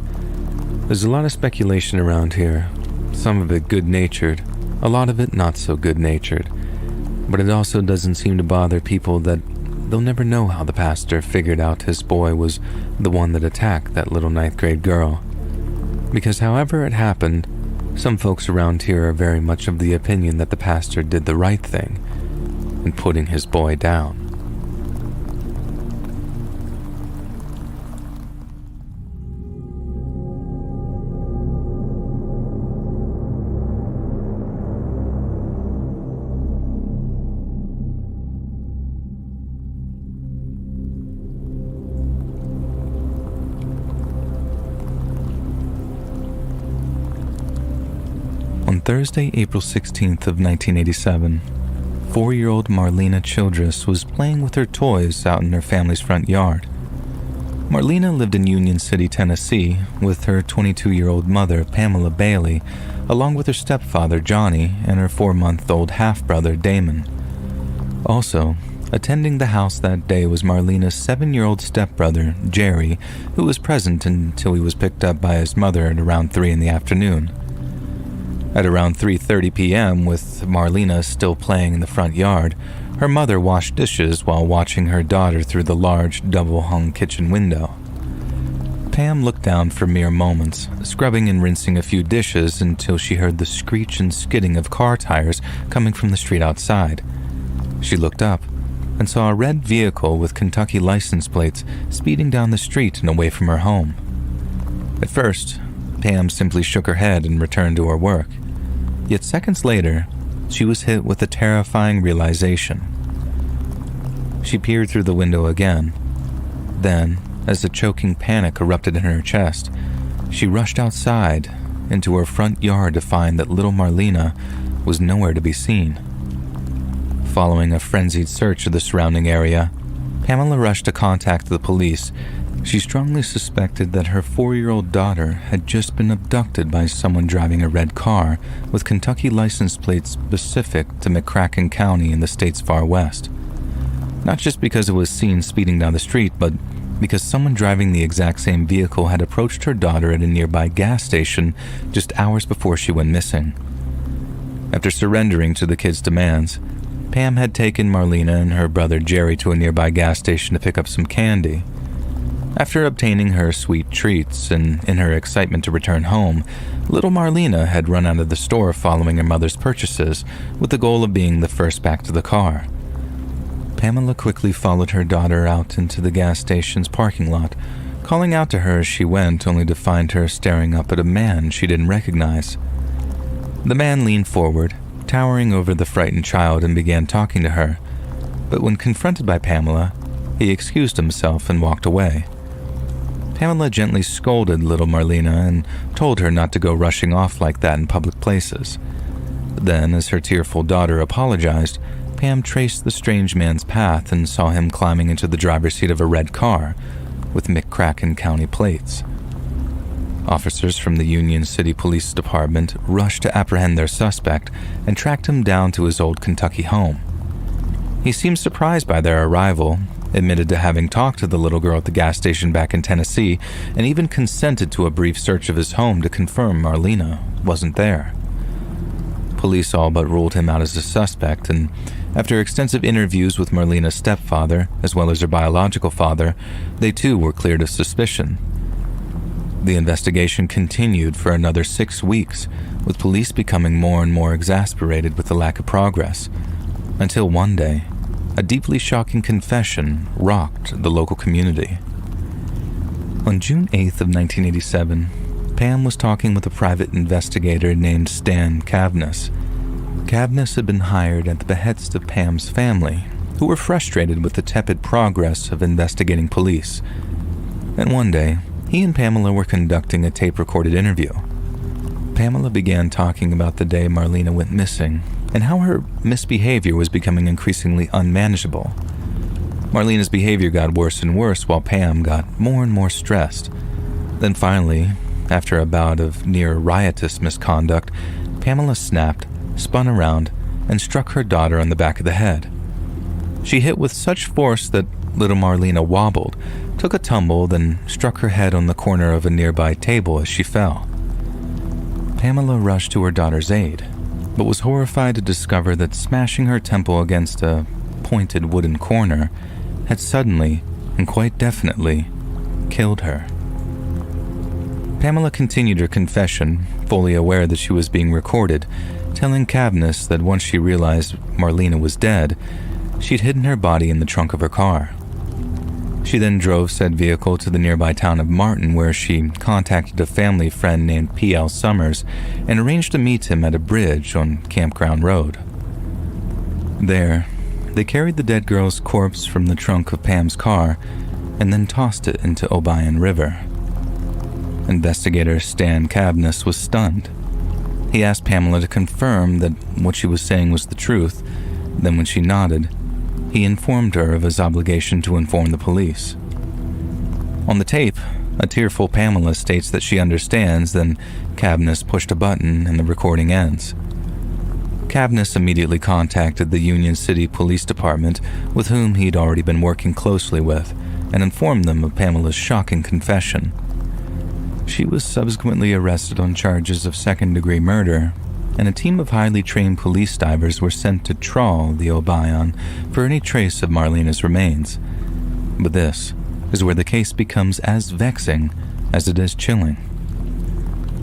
There's a lot of speculation around here, some of it good-natured, a lot of it not so good-natured, but it also doesn't seem to bother people that they'll never know how the pastor figured out his boy was the one that attacked that little 9th grade girl. Because however it happened, some folks around here are very much of the opinion that the pastor did the right thing in putting his boy down. On Thursday, April 16th of 1987, 4-year-old Marlena Childress was playing with her toys out in her family's front yard. Marlena lived in Union City, Tennessee, with her 22-year-old mother, Pamela Bailey, along with her stepfather, Johnny, and her 4-month-old half-brother, Damon. Also, attending the house that day was Marlena's 7-year-old stepbrother, Jerry, who was present until he was picked up by his mother at around 3 in the afternoon. At around 3:30 p.m., with Marlena still playing in the front yard, her mother washed dishes while watching her daughter through the large, double-hung kitchen window. Pam looked down for mere moments, scrubbing and rinsing a few dishes until she heard the screech and skidding of car tires coming from the street outside. She looked up and saw a red vehicle with Kentucky license plates speeding down the street and away from her home. At first, Pam simply shook her head and returned to her work. Yet seconds later, she was hit with a terrifying realization. She peered through the window again. Then, as a choking panic erupted in her chest, She rushed outside into her front yard to find that little Marlena was nowhere to be seen. Following a frenzied search of the surrounding area, Pamela rushed to contact the police. She strongly suspected that her 4-year-old daughter had just been abducted by someone driving a red car with Kentucky license plates specific to McCracken County in the state's far west. Not just because it was seen speeding down the street, but because someone driving the exact same vehicle had approached her daughter at a nearby gas station just hours before she went missing. After surrendering to the kids' demands, Pam had taken Marlena and her brother Jerry to a nearby gas station to pick up some candy. After obtaining her sweet treats and in her excitement to return home, little Marlena had run out of the store following her mother's purchases with the goal of being the first back to the car. Pamela quickly followed her daughter out into the gas station's parking lot, calling out to her as she went, only to find her staring up at a man she didn't recognize. The man leaned forward, towering over the frightened child, and began talking to her, but when confronted by Pamela, he excused himself and walked away. Pamela gently scolded little Marlena and told her not to go rushing off like that in public places. Then, as her tearful daughter apologized, Pam traced the strange man's path and saw him climbing into the driver's seat of a red car with McCracken County plates. Officers from the Union City Police Department rushed to apprehend their suspect and tracked him down to his old Kentucky home. He seemed surprised by their arrival, admitted to having talked to the little girl at the gas station back in Tennessee, and even consented to a brief search of his home to confirm Marlena wasn't there. Police all but ruled him out as a suspect, and after extensive interviews with Marlena's stepfather, as well as her biological father, they too were cleared of suspicion. The investigation continued for another 6 weeks, with police becoming more and more exasperated with the lack of progress, until one day, a deeply shocking confession rocked the local community. On June 8th of 1987, Pam was talking with a private investigator named Stan Cavness. Cavness had been hired at the behest of Pam's family, who were frustrated with the tepid progress of investigating police. And one day, he and Pamela were conducting a tape-recorded interview. Pamela began talking about the day Marlena went missing and how her misbehavior was becoming increasingly unmanageable. Marlena's behavior got worse and worse while Pam got more and more stressed. Then finally, after a bout of near riotous misconduct, Pamela snapped, spun around, and struck her daughter on the back of the head. She hit with such force that little Marlena wobbled, took a tumble, then struck her head on the corner of a nearby table as she fell. Pamela rushed to her daughter's aid, but was horrified to discover that smashing her temple against a pointed wooden corner had suddenly and quite definitely killed her. Pamela continued her confession, fully aware that she was being recorded, telling Cavness that once she realized Marlena was dead, she'd hidden her body in the trunk of her car. She then drove said vehicle to the nearby town of Martin, where she contacted a family friend named P.L. Summers and arranged to meet him at a bridge on Campground Road. There, they carried the dead girl's corpse from the trunk of Pam's car and then tossed it into Obion River. Investigator Stan Cavness was stunned. He asked Pamela to confirm that what she was saying was the truth. Then when she nodded, he informed her of his obligation to inform the police. On the tape, a tearful Pamela states that she understands, then Cavness pushed a button and the recording ends. Cavness immediately contacted the Union City Police Department, with whom he'd already been working closely with, and informed them of Pamela's shocking confession. She was subsequently arrested on charges of second-degree murder, and a team of highly trained police divers were sent to trawl the Obion for any trace of Marlena's remains. But this is where the case becomes as vexing as it is chilling.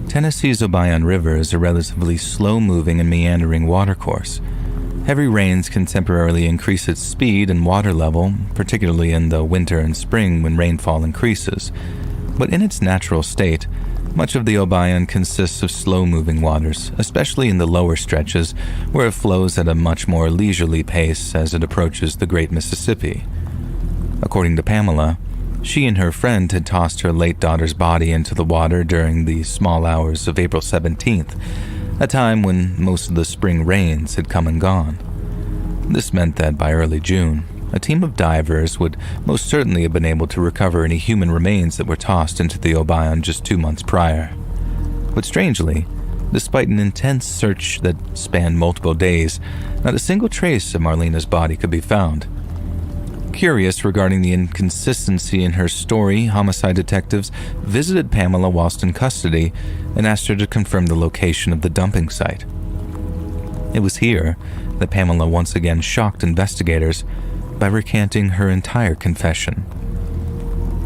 Tennessee's Obion River is a relatively slow-moving and meandering watercourse. Heavy rains can temporarily increase its speed and water level, particularly in the winter and spring when rainfall increases. But in its natural state, much of the Obion consists of slow-moving waters, especially in the lower stretches, where it flows at a much more leisurely pace as it approaches the Great Mississippi. According to Pamela, She and her friend had tossed her late daughter's body into the water during the small hours of April 17th, a time when most of the spring rains had come and gone. This meant that by early June, a team of divers would most certainly have been able to recover any human remains that were tossed into the Obion just 2 months prior. But strangely, despite an intense search that spanned multiple days, not a single trace of Marlena's body could be found. Curious regarding the inconsistency in her story, homicide detectives visited Pamela whilst in custody and asked her to confirm the location of the dumping site. It was here that Pamela once again shocked investigators by recanting her entire confession.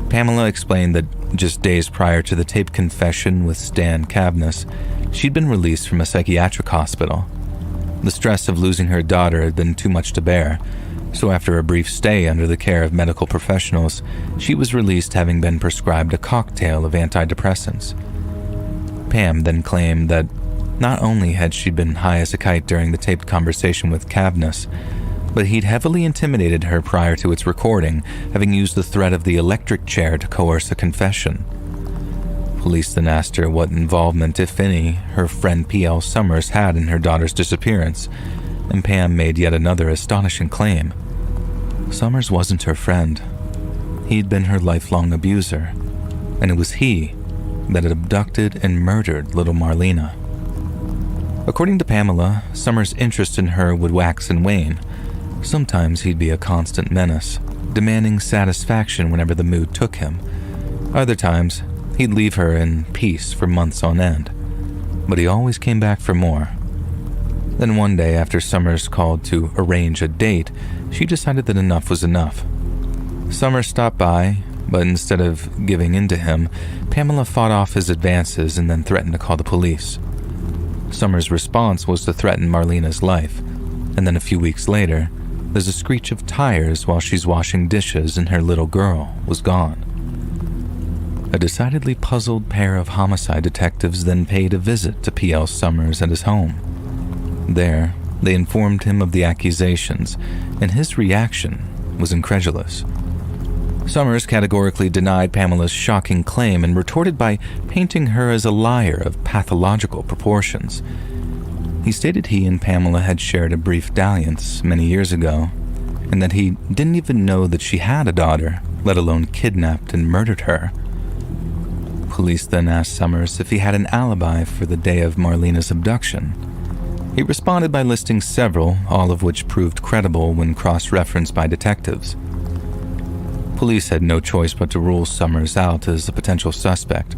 Pamela explained that just days prior to the taped confession with Stan Cavness, she'd been released from a psychiatric hospital. The stress of losing her daughter had been too much to bear, so after a brief stay under the care of medical professionals, she was released having been prescribed a cocktail of antidepressants. Pam then claimed that not only had she been high as a kite during the taped conversation with Cavness, but he'd heavily intimidated her prior to its recording, having used the threat of the electric chair to coerce a confession. Police then asked her what involvement, if any, her friend P.L. Summers had in her daughter's disappearance, and Pam made yet another astonishing claim. Summers wasn't her friend. He'd been her lifelong abuser, and it was he that had abducted and murdered little Marlena. According to Pamela, Summers' interest in her would wax and wane. Sometimes he'd be a constant menace, demanding satisfaction whenever the mood took him. Other times, he'd leave her in peace for months on end. But he always came back for more. Then one day, after Summers called to arrange a date, she decided that enough was enough. Summers stopped by, but instead of giving in to him, Pamela fought off his advances and then threatened to call the police. Summers' response was to threaten Marlena's life, and then a few weeks later, there's a screech of tires while she's washing dishes and her little girl was gone. A decidedly puzzled pair of homicide detectives then paid a visit to P.L. Summers at his home. There, they informed him of the accusations, and his reaction was incredulous. Summers categorically denied Pamela's shocking claim and retorted by painting her as a liar of pathological proportions. He stated he and Pamela had shared a brief dalliance many years ago, and that he didn't even know that she had a daughter, let alone kidnapped and murdered her. Police then asked Summers if he had an alibi for the day of Marlena's abduction. He responded by listing several, all of which proved credible when cross-referenced by detectives. Police had no choice but to rule Summers out as a potential suspect,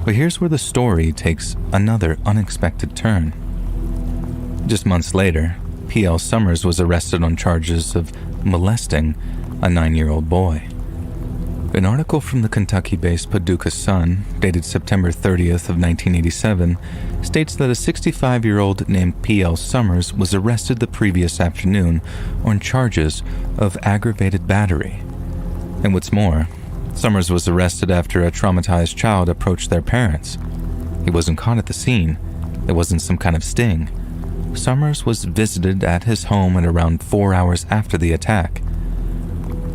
but here's where the story takes another unexpected turn. Just months later, P.L. Summers was arrested on charges of molesting a 9-year-old boy. An article from the Kentucky-based Paducah Sun, dated September 30th of 1987, states that a 65-year-old named P.L. Summers was arrested the previous afternoon on charges of aggravated battery. And what's more, Summers was arrested after a traumatized child approached their parents. He wasn't caught at the scene. There wasn't some kind of sting. Summers was visited at his home at around 4 hours after the attack.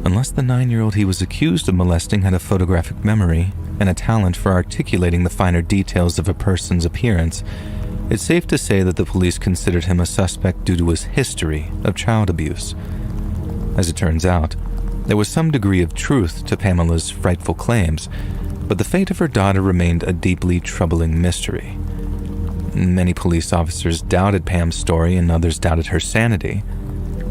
Unless the 9-year-old he was accused of molesting had a photographic memory and a talent for articulating the finer details of a person's appearance, it's safe to say that the police considered him a suspect due to his history of child abuse. As it turns out, there was some degree of truth to Pamela's frightful claims, but the fate of her daughter remained a deeply troubling mystery. Many police officers doubted Pam's story and others doubted her sanity,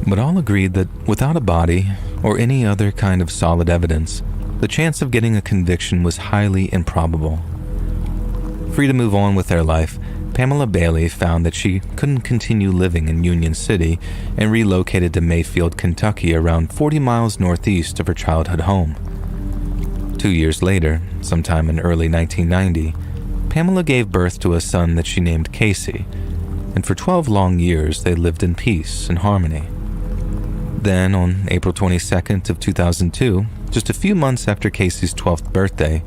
but all agreed that without a body or any other kind of solid evidence, the chance of getting a conviction was highly improbable. Free to move on with their life, Pamela Bailey found that she couldn't continue living in Union City and relocated to Mayfield, Kentucky, around 40 miles northeast of her childhood home. 2 years later, sometime in early 1990, Pamela gave birth to a son that she named Casey, and for 12 long years they lived in peace and harmony. Then, on April 22nd of 2002, just a few months after Casey's 12th birthday,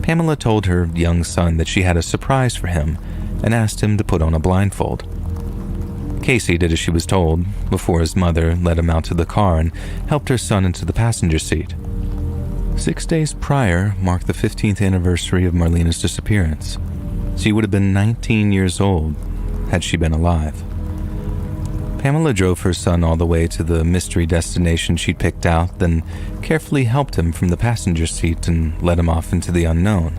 Pamela told her young son that she had a surprise for him and asked him to put on a blindfold. Casey did as she was told before his mother led him out to the car and helped her son into the passenger seat. 6 days prior marked the 15th anniversary of Marlena's disappearance. She would have been 19 years old had she been alive. Pamela drove her son all the way to the mystery destination she'd picked out, then carefully helped him from the passenger seat and led him off into the unknown.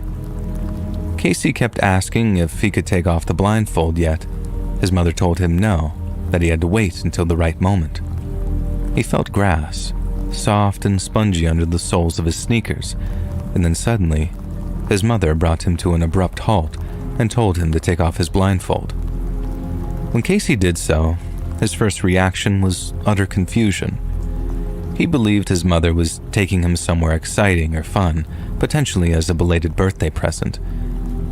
Casey kept asking if he could take off the blindfold, yet his mother told him no, that he had to wait until the right moment. He felt grass, soft and spongy under the soles of his sneakers, and then suddenly, his mother brought him to an abrupt halt and told him to take off his blindfold. When Casey did so, his first reaction was utter confusion. He believed his mother was taking him somewhere exciting or fun, potentially as a belated birthday present.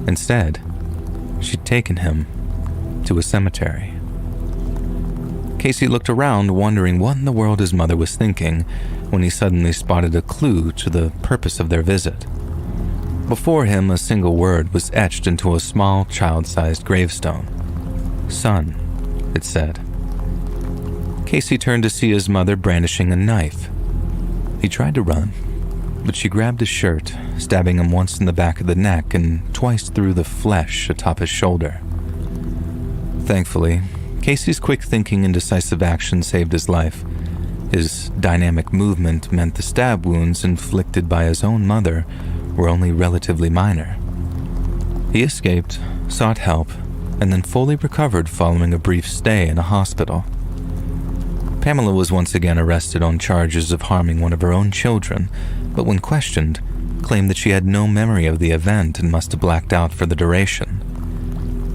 Instead, she'd taken him to a cemetery. Casey looked around, wondering what in the world his mother was thinking, when he suddenly spotted a clue to the purpose of their visit. Before him, a single word was etched into a small, child-sized gravestone. "Son," it said. Casey turned to see his mother brandishing a knife. He tried to run, but she grabbed his shirt, stabbing him once in the back of the neck and twice through the flesh atop his shoulder. Thankfully, Casey's quick thinking and decisive action saved his life. His dynamic movement meant the stab wounds inflicted by his own mother were only relatively minor. He escaped, sought help, and then fully recovered following a brief stay in a hospital. Pamela was once again arrested on charges of harming one of her own children, but when questioned, claimed that she had no memory of the event and must have blacked out for the duration.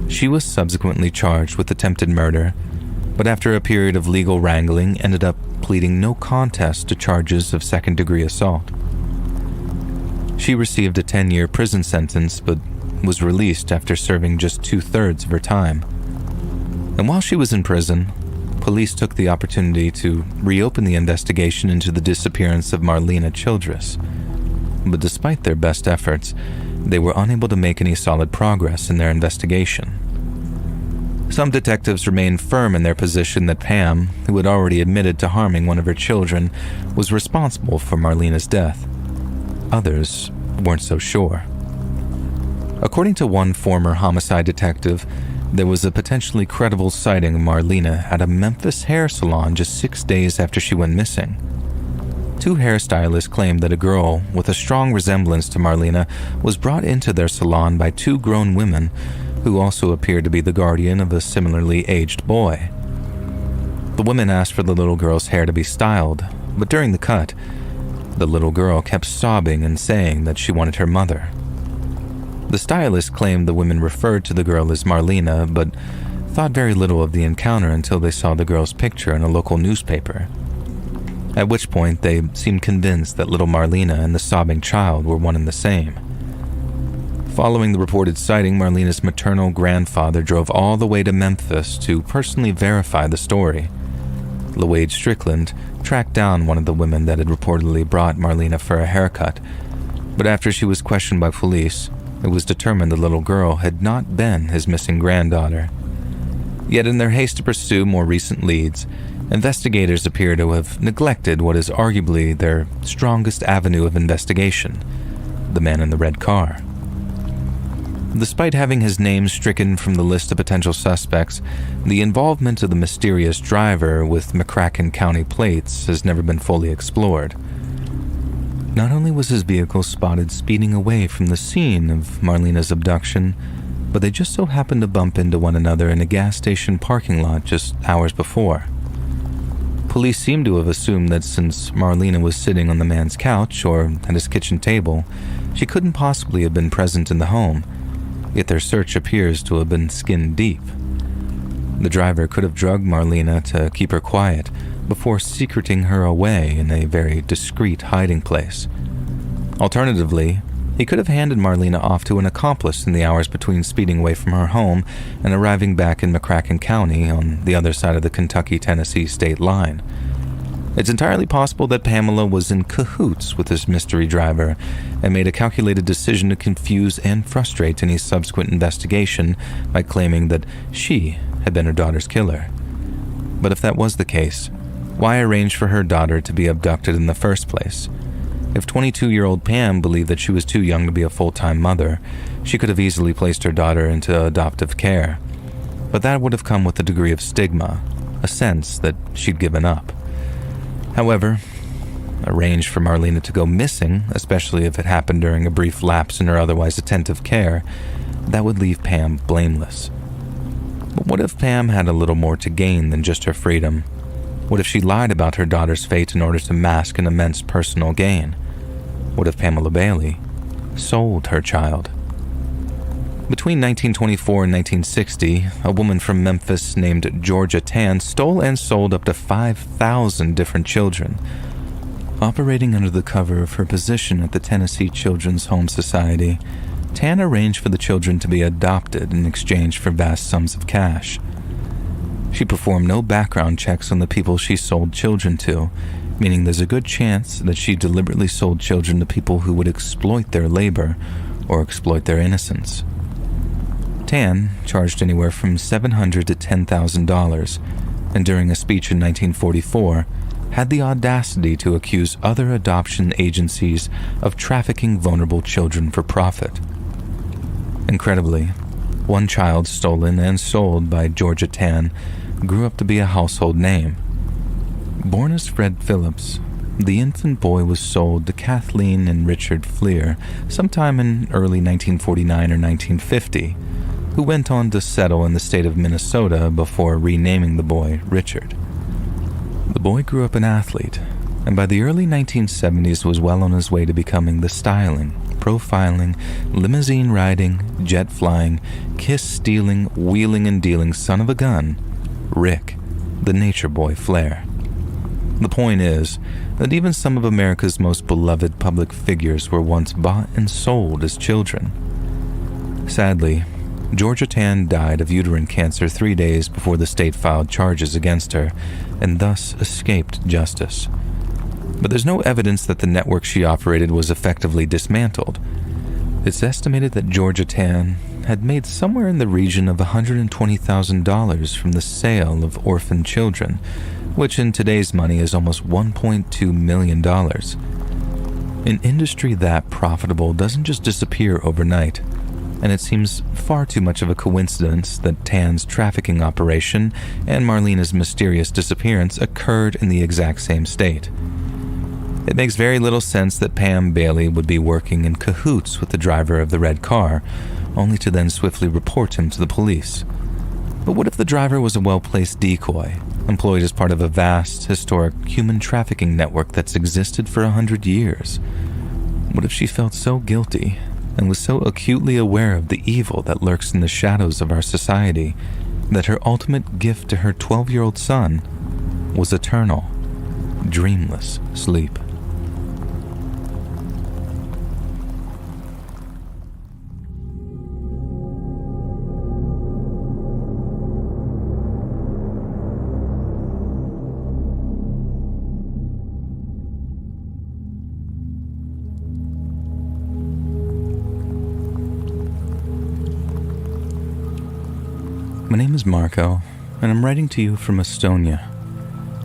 She was subsequently charged with attempted murder, but after a period of legal wrangling ended up pleading no contest to charges of second-degree assault. She received a 10-year prison sentence, but was released after serving just 2/3 of her time. And while she was in prison, police took the opportunity to reopen the investigation into the disappearance of Marlena Childress. But despite their best efforts, they were unable to make any solid progress in their investigation. Some detectives remained firm in their position that Pam, who had already admitted to harming one of her children, was responsible for Marlena's death. Others weren't so sure. According to one former homicide detective, there was a potentially credible sighting of Marlena at a Memphis hair salon just 6 days after she went missing. 2 hairstylists claimed that a girl with a strong resemblance to Marlena was brought into their salon by 2 grown women who also appeared to be the guardian of a similarly aged boy. The women asked for the little girl's hair to be styled, but during the cut, the little girl kept sobbing and saying that she wanted her mother. The stylist claimed the women referred to the girl as Marlena, but thought very little of the encounter until they saw the girl's picture in a local newspaper. At which point, they seemed convinced that little Marlena and the sobbing child were one and the same. Following the reported sighting, Marlena's maternal grandfather drove all the way to Memphis to personally verify the story. LaWade Strickland tracked down one of the women that had reportedly brought Marlena for a haircut, but after she was questioned by police, it was determined the little girl had not been his missing granddaughter. Yet in their haste to pursue more recent leads, investigators appear to have neglected what is arguably their strongest avenue of investigation, the man in the red car. Despite having his name stricken from the list of potential suspects, the involvement of the mysterious driver with McCracken County plates has never been fully explored. Not only was his vehicle spotted speeding away from the scene of Marlena's abduction, but they just so happened to bump into one another in a gas station parking lot just hours before. Police seem to have assumed that since Marlena was sitting on the man's couch or at his kitchen table, she couldn't possibly have been present in the home, yet their search appears to have been skin deep. The driver could have drugged Marlena to keep her quiet before secreting her away in a very discreet hiding place. Alternatively, he could have handed Marlena off to an accomplice in the hours between speeding away from her home and arriving back in McCracken County on the other side of the Kentucky-Tennessee state line. It's entirely possible that Pamela was in cahoots with this mystery driver and made a calculated decision to confuse and frustrate any subsequent investigation by claiming that she had been her daughter's killer. But if that was the case, why arrange for her daughter to be abducted in the first place? If 22-year-old Pam believed that she was too young to be a full-time mother, she could have easily placed her daughter into adoptive care. But that would have come with a degree of stigma, a sense that she'd given up. However, arranged for Marlena to go missing, especially if it happened during a brief lapse in her otherwise attentive care, that would leave Pam blameless. But what if Pam had a little more to gain than just her freedom? What if she lied about her daughter's fate in order to mask an immense personal gain? What if Pamela Bailey sold her child? Between 1924 and 1960, a woman from Memphis named Georgia Tann stole and sold up to 5,000 different children. Operating under the cover of her position at the Tennessee Children's Home Society, Tann arranged for the children to be adopted in exchange for vast sums of cash. She performed no background checks on the people she sold children to, meaning there's a good chance that she deliberately sold children to people who would exploit their labor or exploit their innocence. Tann charged anywhere from $700 to $10,000, and during a speech in 1944, had the audacity to accuse other adoption agencies of trafficking vulnerable children for profit. Incredibly, one child stolen and sold by Georgia Tann grew up to be a household name. Born as Fred Phillips, the infant boy was sold to Kathleen and Richard Fleer sometime in early 1949 or 1950, who went on to settle in the state of Minnesota before renaming the boy Richard. The boy grew up an athlete, and by the early 1970s was well on his way to becoming the styling, profiling, limousine-riding, jet-flying, kiss-stealing, wheeling and dealing son of a gun, Rick, the nature boy Flair. The point is that even some of America's most beloved public figures were once bought and sold as children. Sadly, Georgia Tann died of uterine cancer 3 days before the state filed charges against her, and thus escaped justice. But there's no evidence that the network she operated was effectively dismantled. It's estimated that Georgia Tann had made somewhere in the region of $120,000 from the sale of orphan children, which in today's money is almost $1.2 million. An industry that profitable doesn't just disappear overnight, and it seems far too much of a coincidence that Tann's trafficking operation and Marlena's mysterious disappearance occurred in the exact same state. It makes very little sense that Pam Bailey would be working in cahoots with the driver of the red car, only to then swiftly report him to the police. But what if the driver was a well-placed decoy, employed as part of a vast, historic human trafficking network that's existed for 100 years? What if she felt so guilty and was so acutely aware of the evil that lurks in the shadows of our society that her ultimate gift to her 12-year-old son was eternal, dreamless sleep? My name is Marco, and I'm writing to you from Estonia.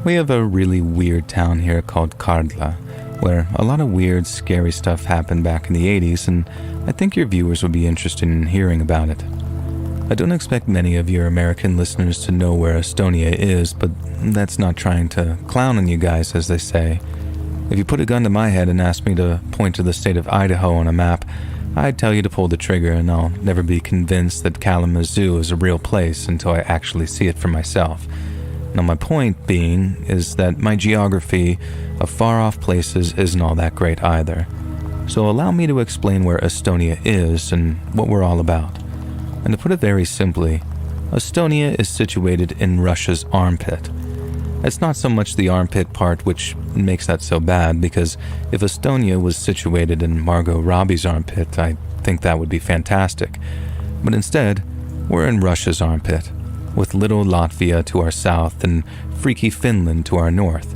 We have a really weird town here called Kardla, where a lot of weird, scary stuff happened back in the 80s, and I think your viewers would be interested in hearing about it. I don't expect many of your American listeners to know where Estonia is, but that's not trying to clown on you guys, as they say. If you put a gun to my head and asked me to point to the state of Idaho on a map, I'd tell you to pull the trigger, and I'll never be convinced that Kalamazoo is a real place until I actually see it for myself. Now, my point being is that my geography of far-off places isn't all that great either. So allow me to explain where Estonia is and what we're all about. And to put it very simply, Estonia is situated in Russia's armpit. It's not so much the armpit part which makes that so bad, because if Estonia was situated in Margot Robbie's armpit, I think that would be fantastic. But instead, we're in Russia's armpit, with little Latvia to our south and freaky Finland to our north.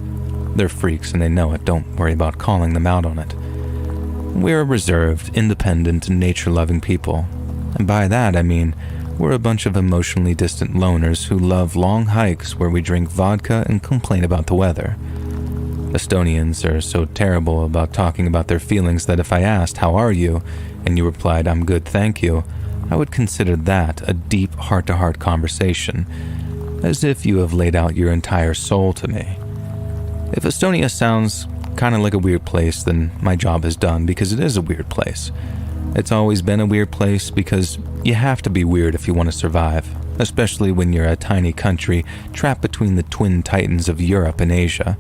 They're freaks and they know it, don't worry about calling them out on it. We're a reserved, independent, nature-loving people. And by that I mean, we're a bunch of emotionally distant loners who love long hikes where we drink vodka and complain about the weather. Estonians are so terrible about talking about their feelings that if I asked, "How are you?" and you replied, "I'm good, thank you," I would consider that a deep heart-to-heart conversation, as if you have laid out your entire soul to me. If Estonia sounds kind of like a weird place, then my job is done, because it is a weird place. It's always been a weird place because you have to be weird if you want to survive, especially when you're a tiny country trapped between the twin titans of Europe and Asia.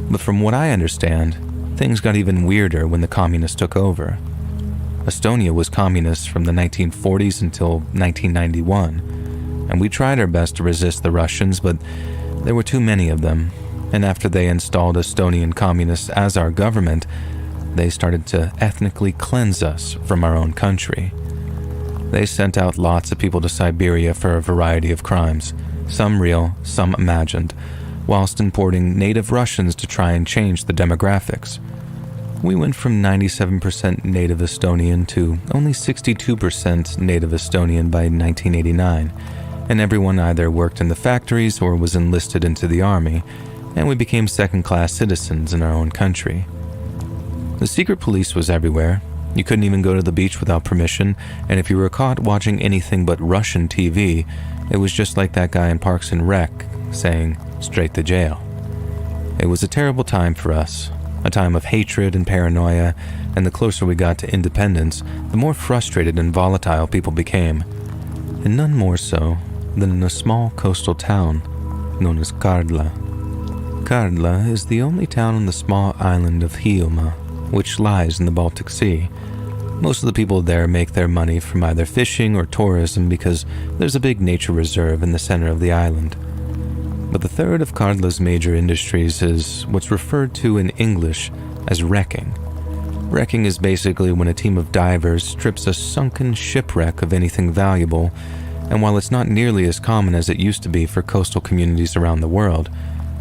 But from what I understand, things got even weirder when the communists took over. Estonia was communist from the 1940s until 1991, and we tried our best to resist the Russians, but there were too many of them, and after they installed Estonian communists as our government, they started to ethnically cleanse us from our own country. They sent out lots of people to Siberia for a variety of crimes, some real, some imagined, whilst importing native Russians to try and change the demographics. We went from 97% native Estonian to only 62% native Estonian by 1989, and everyone either worked in the factories or was enlisted into the army, and we became second-class citizens in our own country. The secret police was everywhere. You couldn't even go to the beach without permission, and if you were caught watching anything but Russian TV, it was just like that guy in Parks and Rec saying, "Straight to jail." It was a terrible time for us, a time of hatred and paranoia, and the closer we got to independence, the more frustrated and volatile people became, and none more so than in a small coastal town known as Kardla. Kardla is the only town on the small island of Hiiumaa, which lies in the Baltic Sea. Most of the people there make their money from either fishing or tourism because there's a big nature reserve in the center of the island. But the third of Kardla's major industries is what's referred to in English as wrecking. Wrecking is basically when a team of divers strips a sunken shipwreck of anything valuable, and while it's not nearly as common as it used to be for coastal communities around the world,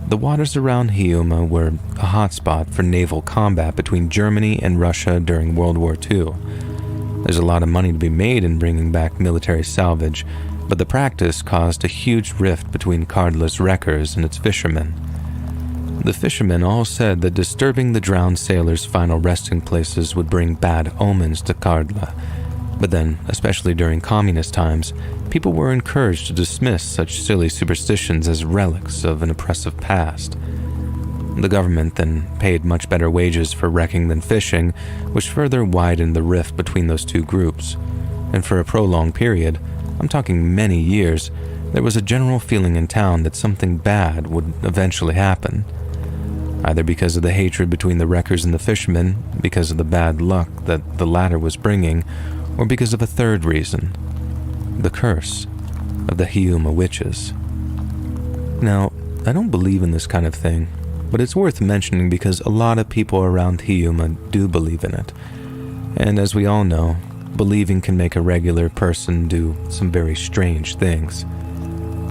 the waters around Hiiumaa were a hotspot for naval combat between Germany and Russia during World War II. There's a lot of money to be made in bringing back military salvage, but the practice caused a huge rift between Kardla's wreckers and its fishermen. The fishermen all said that disturbing the drowned sailors' final resting places would bring bad omens to Kardla, but then, especially during communist times, people were encouraged to dismiss such silly superstitions as relics of an oppressive past. The government then paid much better wages for wrecking than fishing, which further widened the rift between those two groups. And for a prolonged period, I'm talking many years, there was a general feeling in town that something bad would eventually happen. Either because of the hatred between the wreckers and the fishermen, because of the bad luck that the latter was bringing, or because of a third reason, the curse of the Hiiumaa witches. Now, I don't believe in this kind of thing, but it's worth mentioning because a lot of people around Hiiumaa do believe in it. And as we all know, believing can make a regular person do some very strange things.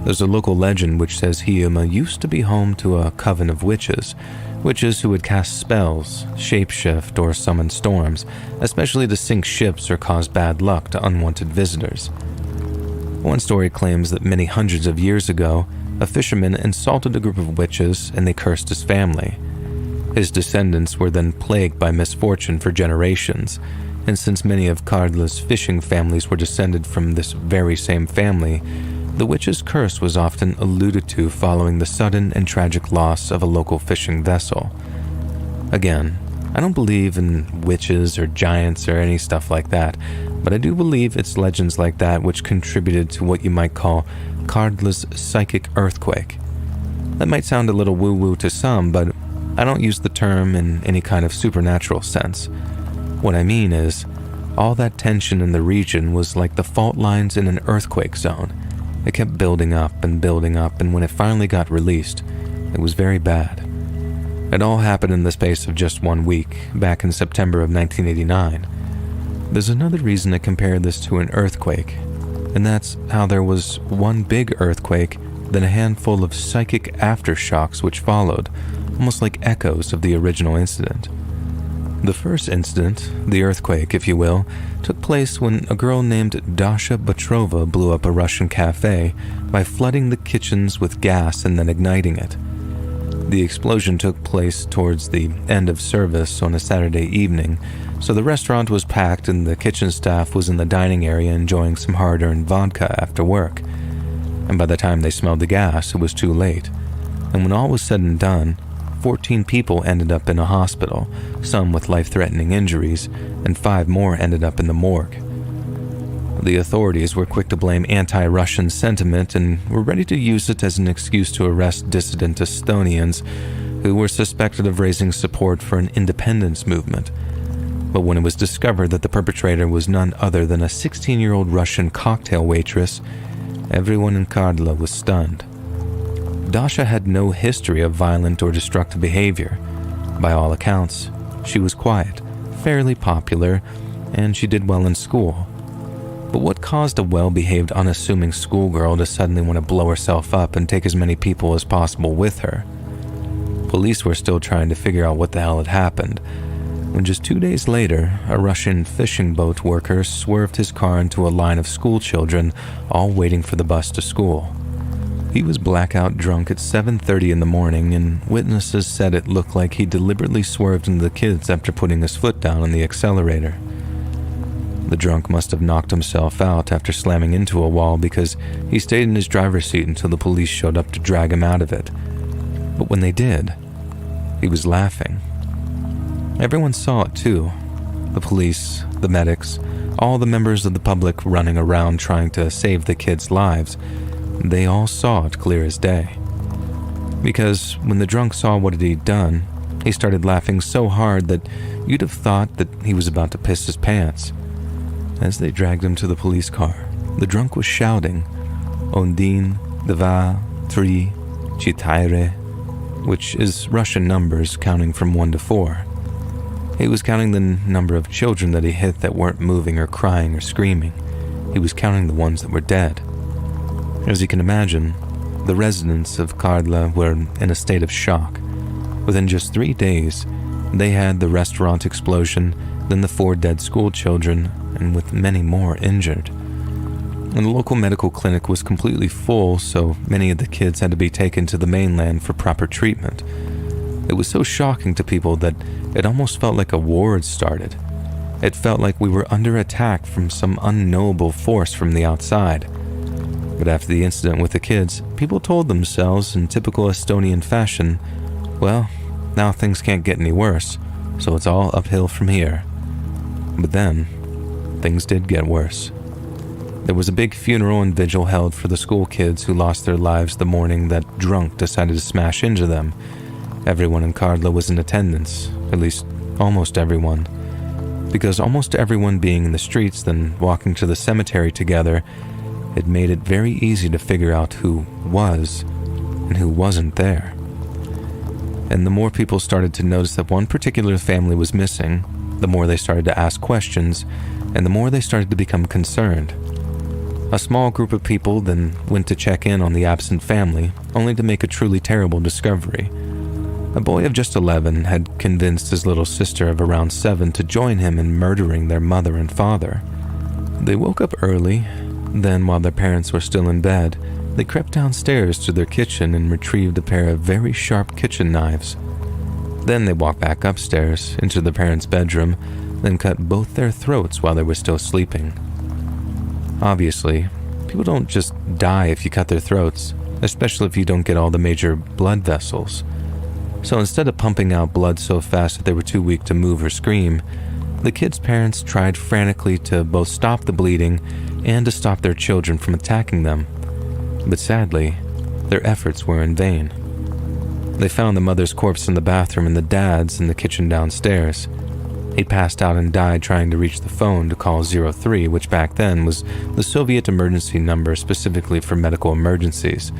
There's a local legend which says Hiiumaa used to be home to a coven of witches who would cast spells, shapeshift, or summon storms, especially to sink ships or cause bad luck to unwanted visitors. One story claims that many hundreds of years ago, a fisherman insulted a group of witches and they cursed his family. His descendants were then plagued by misfortune for generations, and since many of Kardla's fishing families were descended from this very same family, the witch's curse was often alluded to following the sudden and tragic loss of a local fishing vessel. Again, I don't believe in witches or giants or any stuff like that, but I do believe it's legends like that which contributed to what you might call Kardla's psychic earthquake. That might sound a little woo-woo to some, but I don't use the term in any kind of supernatural sense. What I mean is, all that tension in the region was like the fault lines in an earthquake zone. It kept building up, and when it finally got released, it was very bad. It all happened in the space of just 1 week, back in September of 1989. There's another reason to compare this to an earthquake, and that's how there was one big earthquake, then a handful of psychic aftershocks which followed, almost like echoes of the original incident. The first incident, the earthquake if you will, took place when a girl named Dasha Petrova blew up a Russian cafe by flooding the kitchens with gas and then igniting it. The explosion took place towards the end of service on a Saturday evening, so the restaurant was packed and the kitchen staff was in the dining area enjoying some hard-earned vodka after work. And by the time they smelled the gas, it was too late. And when all was said and done, 14 people ended up in a hospital, some with life-threatening injuries, and 5 more ended up in the morgue. The authorities were quick to blame anti-Russian sentiment and were ready to use it as an excuse to arrest dissident Estonians who were suspected of raising support for an independence movement. But when it was discovered that the perpetrator was none other than a 16-year-old Russian cocktail waitress, everyone in Kardla was stunned. Dasha had no history of violent or destructive behavior. By all accounts, she was quiet, fairly popular, and she did well in school. But what caused a well-behaved, unassuming schoolgirl to suddenly want to blow herself up and take as many people as possible with her? Police were still trying to figure out what the hell had happened, when just 2 days later, a Russian fishing boat worker swerved his car into a line of school children, all waiting for the bus to school. He was blackout drunk at 7:30 in the morning, and witnesses said it looked like he deliberately swerved into the kids after putting his foot down on the accelerator. The drunk must have knocked himself out after slamming into a wall because he stayed in his driver's seat until the police showed up to drag him out of it. But when they did, he was laughing. Everyone saw it too. The police, the medics, all the members of the public running around trying to save the kids' lives. They all saw it clear as day. Because when the drunk saw what he'd done, he started laughing so hard that you'd have thought that he was about to piss his pants. As they dragged him to the police car, the drunk was shouting, "Ondin, dva, tri, chitaire," which is Russian numbers counting from 1 to 4. He was counting the number of children that he hit that weren't moving or crying or screaming. He was counting the ones that were dead. As you can imagine, the residents of Kardla were in a state of shock. Within just 3 days, they had the restaurant explosion, then the 4 dead school children, and with many more injured. And the local medical clinic was completely full, so many of the kids had to be taken to the mainland for proper treatment. It was so shocking to people that it almost felt like a war had started. It felt like we were under attack from some unknowable force from the outside. But after the incident with the kids, people told themselves in typical Estonian fashion, well, now things can't get any worse, so it's all uphill from here. But then, things did get worse. There was a big funeral and vigil held for the school kids who lost their lives the morning that drunk decided to smash into them. Everyone in Kardla was in attendance, at least almost everyone. Because almost everyone being in the streets then walking to the cemetery together, it made it very easy to figure out who was and who wasn't there. And the more people started to notice that one particular family was missing, the more they started to ask questions, and the more they started to become concerned. A small group of people then went to check in on the absent family, only to make a truly terrible discovery. A boy of just 11 had convinced his little sister of around 7 to join him in murdering their mother and father. They woke up early, then while their parents were still in bed, they crept downstairs to their kitchen and retrieved a pair of very sharp kitchen knives. Then they walked back upstairs into their parents' bedroom, then cut both their throats while they were still sleeping. Obviously, people don't just die if you cut their throats, especially if you don't get all the major blood vessels. So instead of pumping out blood so fast that they were too weak to move or scream, the kids' parents tried frantically to both stop the bleeding and to stop their children from attacking them. But sadly, their efforts were in vain. They found the mother's corpse in the bathroom and the dad's in the kitchen downstairs. He passed out and died trying to reach the phone to call 03, which back then was the Soviet emergency number specifically for medical emergencies.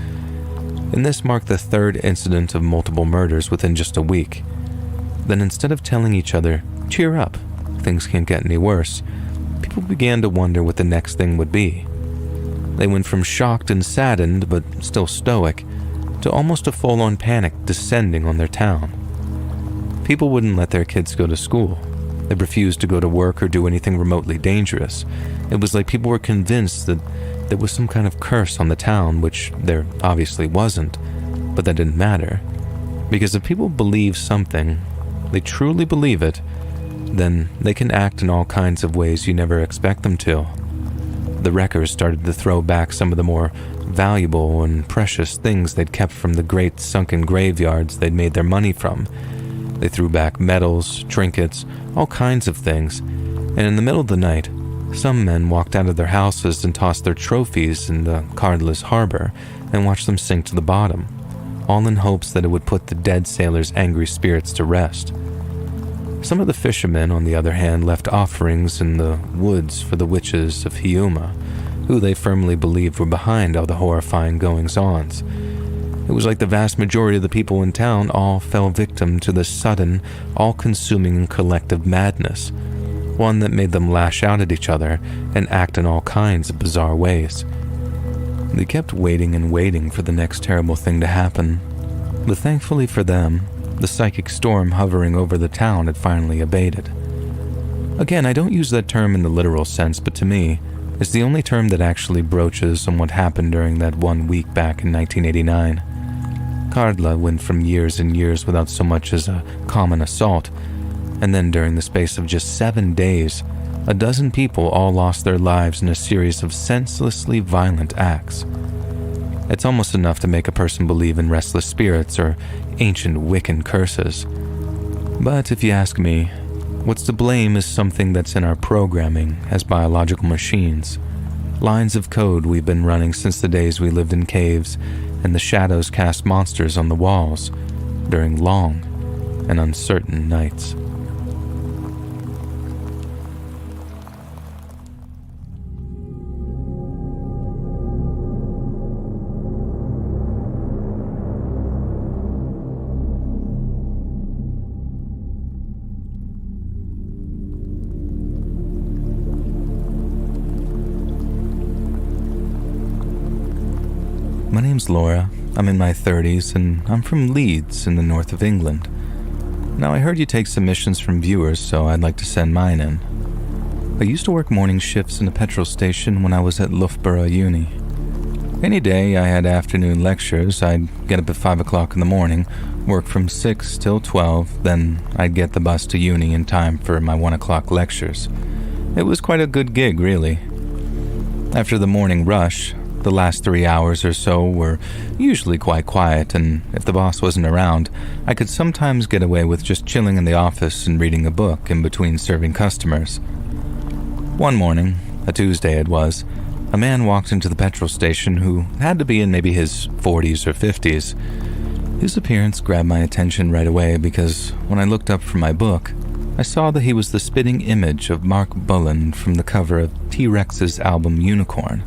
And this marked the 3rd incident of multiple murders within just a week. Then instead of telling each other, cheer up, things can't get any worse, people began to wonder what the next thing would be. They went from shocked and saddened, but still stoic, to almost a full-on panic descending on their town. People wouldn't let their kids go to school. They refused to go to work or do anything remotely dangerous. It was like people were convinced that there was some kind of curse on the town, which there obviously wasn't, but that didn't matter. Because if people believe something, they truly believe it, then they can act in all kinds of ways you never expect them to. The wreckers started to throw back some of the more valuable and precious things they'd kept from the great sunken graveyards they'd made their money from. They threw back medals, trinkets, all kinds of things, and in the middle of the night, some men walked out of their houses and tossed their trophies in the cardless harbor and watched them sink to the bottom, all in hopes that it would put the dead sailors' angry spirits to rest. Some of the fishermen, on the other hand, left offerings in the woods for the witches of Hiiuma, who they firmly believed were behind all the horrifying goings-ons. It was like the vast majority of the people in town all fell victim to this sudden, all-consuming and collective madness, one that made them lash out at each other and act in all kinds of bizarre ways. They kept waiting and waiting for the next terrible thing to happen, but thankfully for them, the psychic storm hovering over the town had finally abated. Again, I don't use that term in the literal sense, but to me, it's the only term that actually broaches on what happened during that 1 week back in 1989. Karla went from years and years without so much as a common assault, and then during the space of just 7 days, a dozen people all lost their lives in a series of senselessly violent acts. It's almost enough to make a person believe in restless spirits or ancient Wiccan curses. But if you ask me, what's to blame is something that's in our programming as biological machines. Lines of code we've been running since the days we lived in caves and the shadows cast monsters on the walls during long and uncertain nights. My name's Laura, I'm in my 30s, and I'm from Leeds in the north of England. Now, I heard you take submissions from viewers, so I'd like to send mine in. I used to work morning shifts in a petrol station when I was at Loughborough Uni. Any day I had afternoon lectures, I'd get up at 5 o'clock in the morning, work from 6 till 12, then I'd get the bus to uni in time for my 1 o'clock lectures. It was quite a good gig, really. After the morning rush, the last 3 hours or so were usually quite quiet, and if the boss wasn't around, I could sometimes get away with just chilling in the office and reading a book in between serving customers. One morning, a Tuesday it was, a man walked into the petrol station who had to be in maybe his 40s or 50s. His appearance grabbed my attention right away because when I looked up from my book, I saw that he was the spitting image of Mark Bullen from the cover of T-Rex's album Unicorn.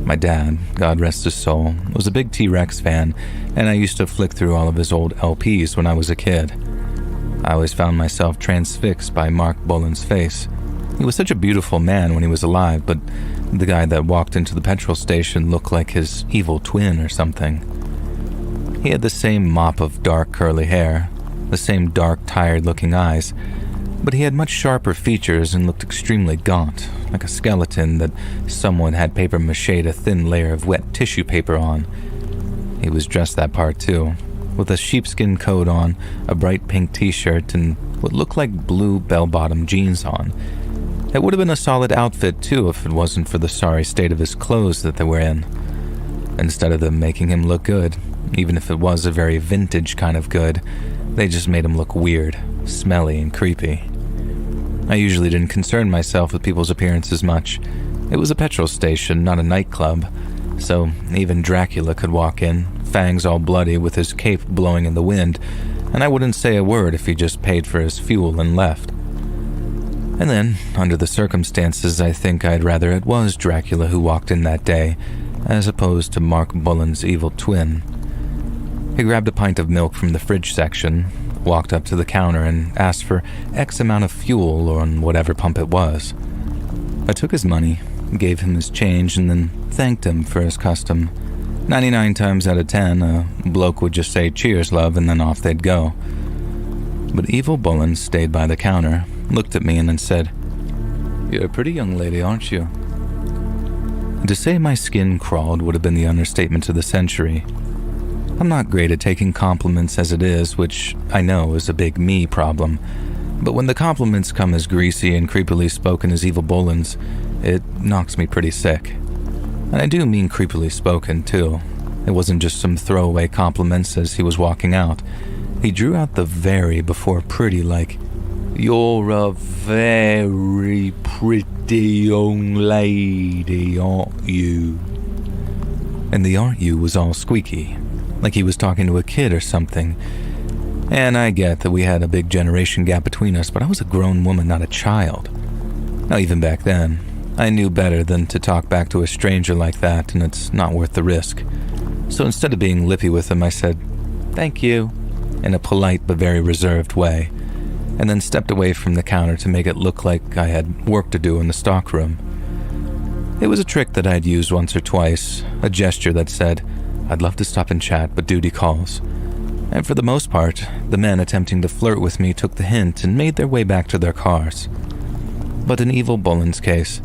My dad, God rest his soul, was a big T-Rex fan, and I used to flick through all of his old LPs when I was a kid. I always found myself transfixed by Mark Bullen's face. He was such a beautiful man when he was alive, but the guy that walked into the petrol station looked like his evil twin or something. He had the same mop of dark curly hair, the same dark, tired-looking eyes, but he had much sharper features and looked extremely gaunt, like a skeleton that someone had papier-mâchéd a thin layer of wet tissue paper on. He was dressed that part too, with a sheepskin coat on, a bright pink t-shirt, and what looked like blue bell-bottom jeans on. It would have been a solid outfit too if it wasn't for the sorry state of his clothes that they were in. Instead of them making him look good, even if it was a very vintage kind of good, they just made him look weird, smelly, and creepy. I usually didn't concern myself with people's appearances much. It was a petrol station, not a nightclub, so even Dracula could walk in, fangs all bloody with his cape blowing in the wind, and I wouldn't say a word if he just paid for his fuel and left. And then, under the circumstances, I think I'd rather it was Dracula who walked in that day, as opposed to Mark Bullen's evil twin. He grabbed a pint of milk from the fridge section, walked up to the counter and asked for X amount of fuel on whatever pump it was. I took his money, gave him his change, and then thanked him for his custom. 99 times out of 10, a bloke would just say, "Cheers, love," and then off they'd go. But Evil Bullen stayed by the counter, looked at me, and then said, "You're a pretty young lady, aren't you?" To say my skin crawled would have been the understatement of the century. I'm not great at taking compliments as it is, which I know is a big me problem. But when the compliments come as greasy and creepily spoken as Evil Boland's, it knocks me pretty sick. And I do mean creepily spoken, too. It wasn't just some throwaway compliments as he was walking out. He drew out the very before pretty, like, "You're a very pretty young lady, aren't you?" And the "aren't you" was all squeaky, like he was talking to a kid or something. And I get that we had a big generation gap between us, but I was a grown woman, not a child. Now, even back then, I knew better than to talk back to a stranger like that, and it's not worth the risk. So instead of being lippy with him, I said, "Thank you," in a polite but very reserved way, and then stepped away from the counter to make it look like I had work to do in the stockroom. It was a trick that I'd used once or twice, a gesture that said, "I'd love to stop and chat, but duty calls." And for the most part, the men attempting to flirt with me took the hint and made their way back to their cars. But in Evil Boland's case,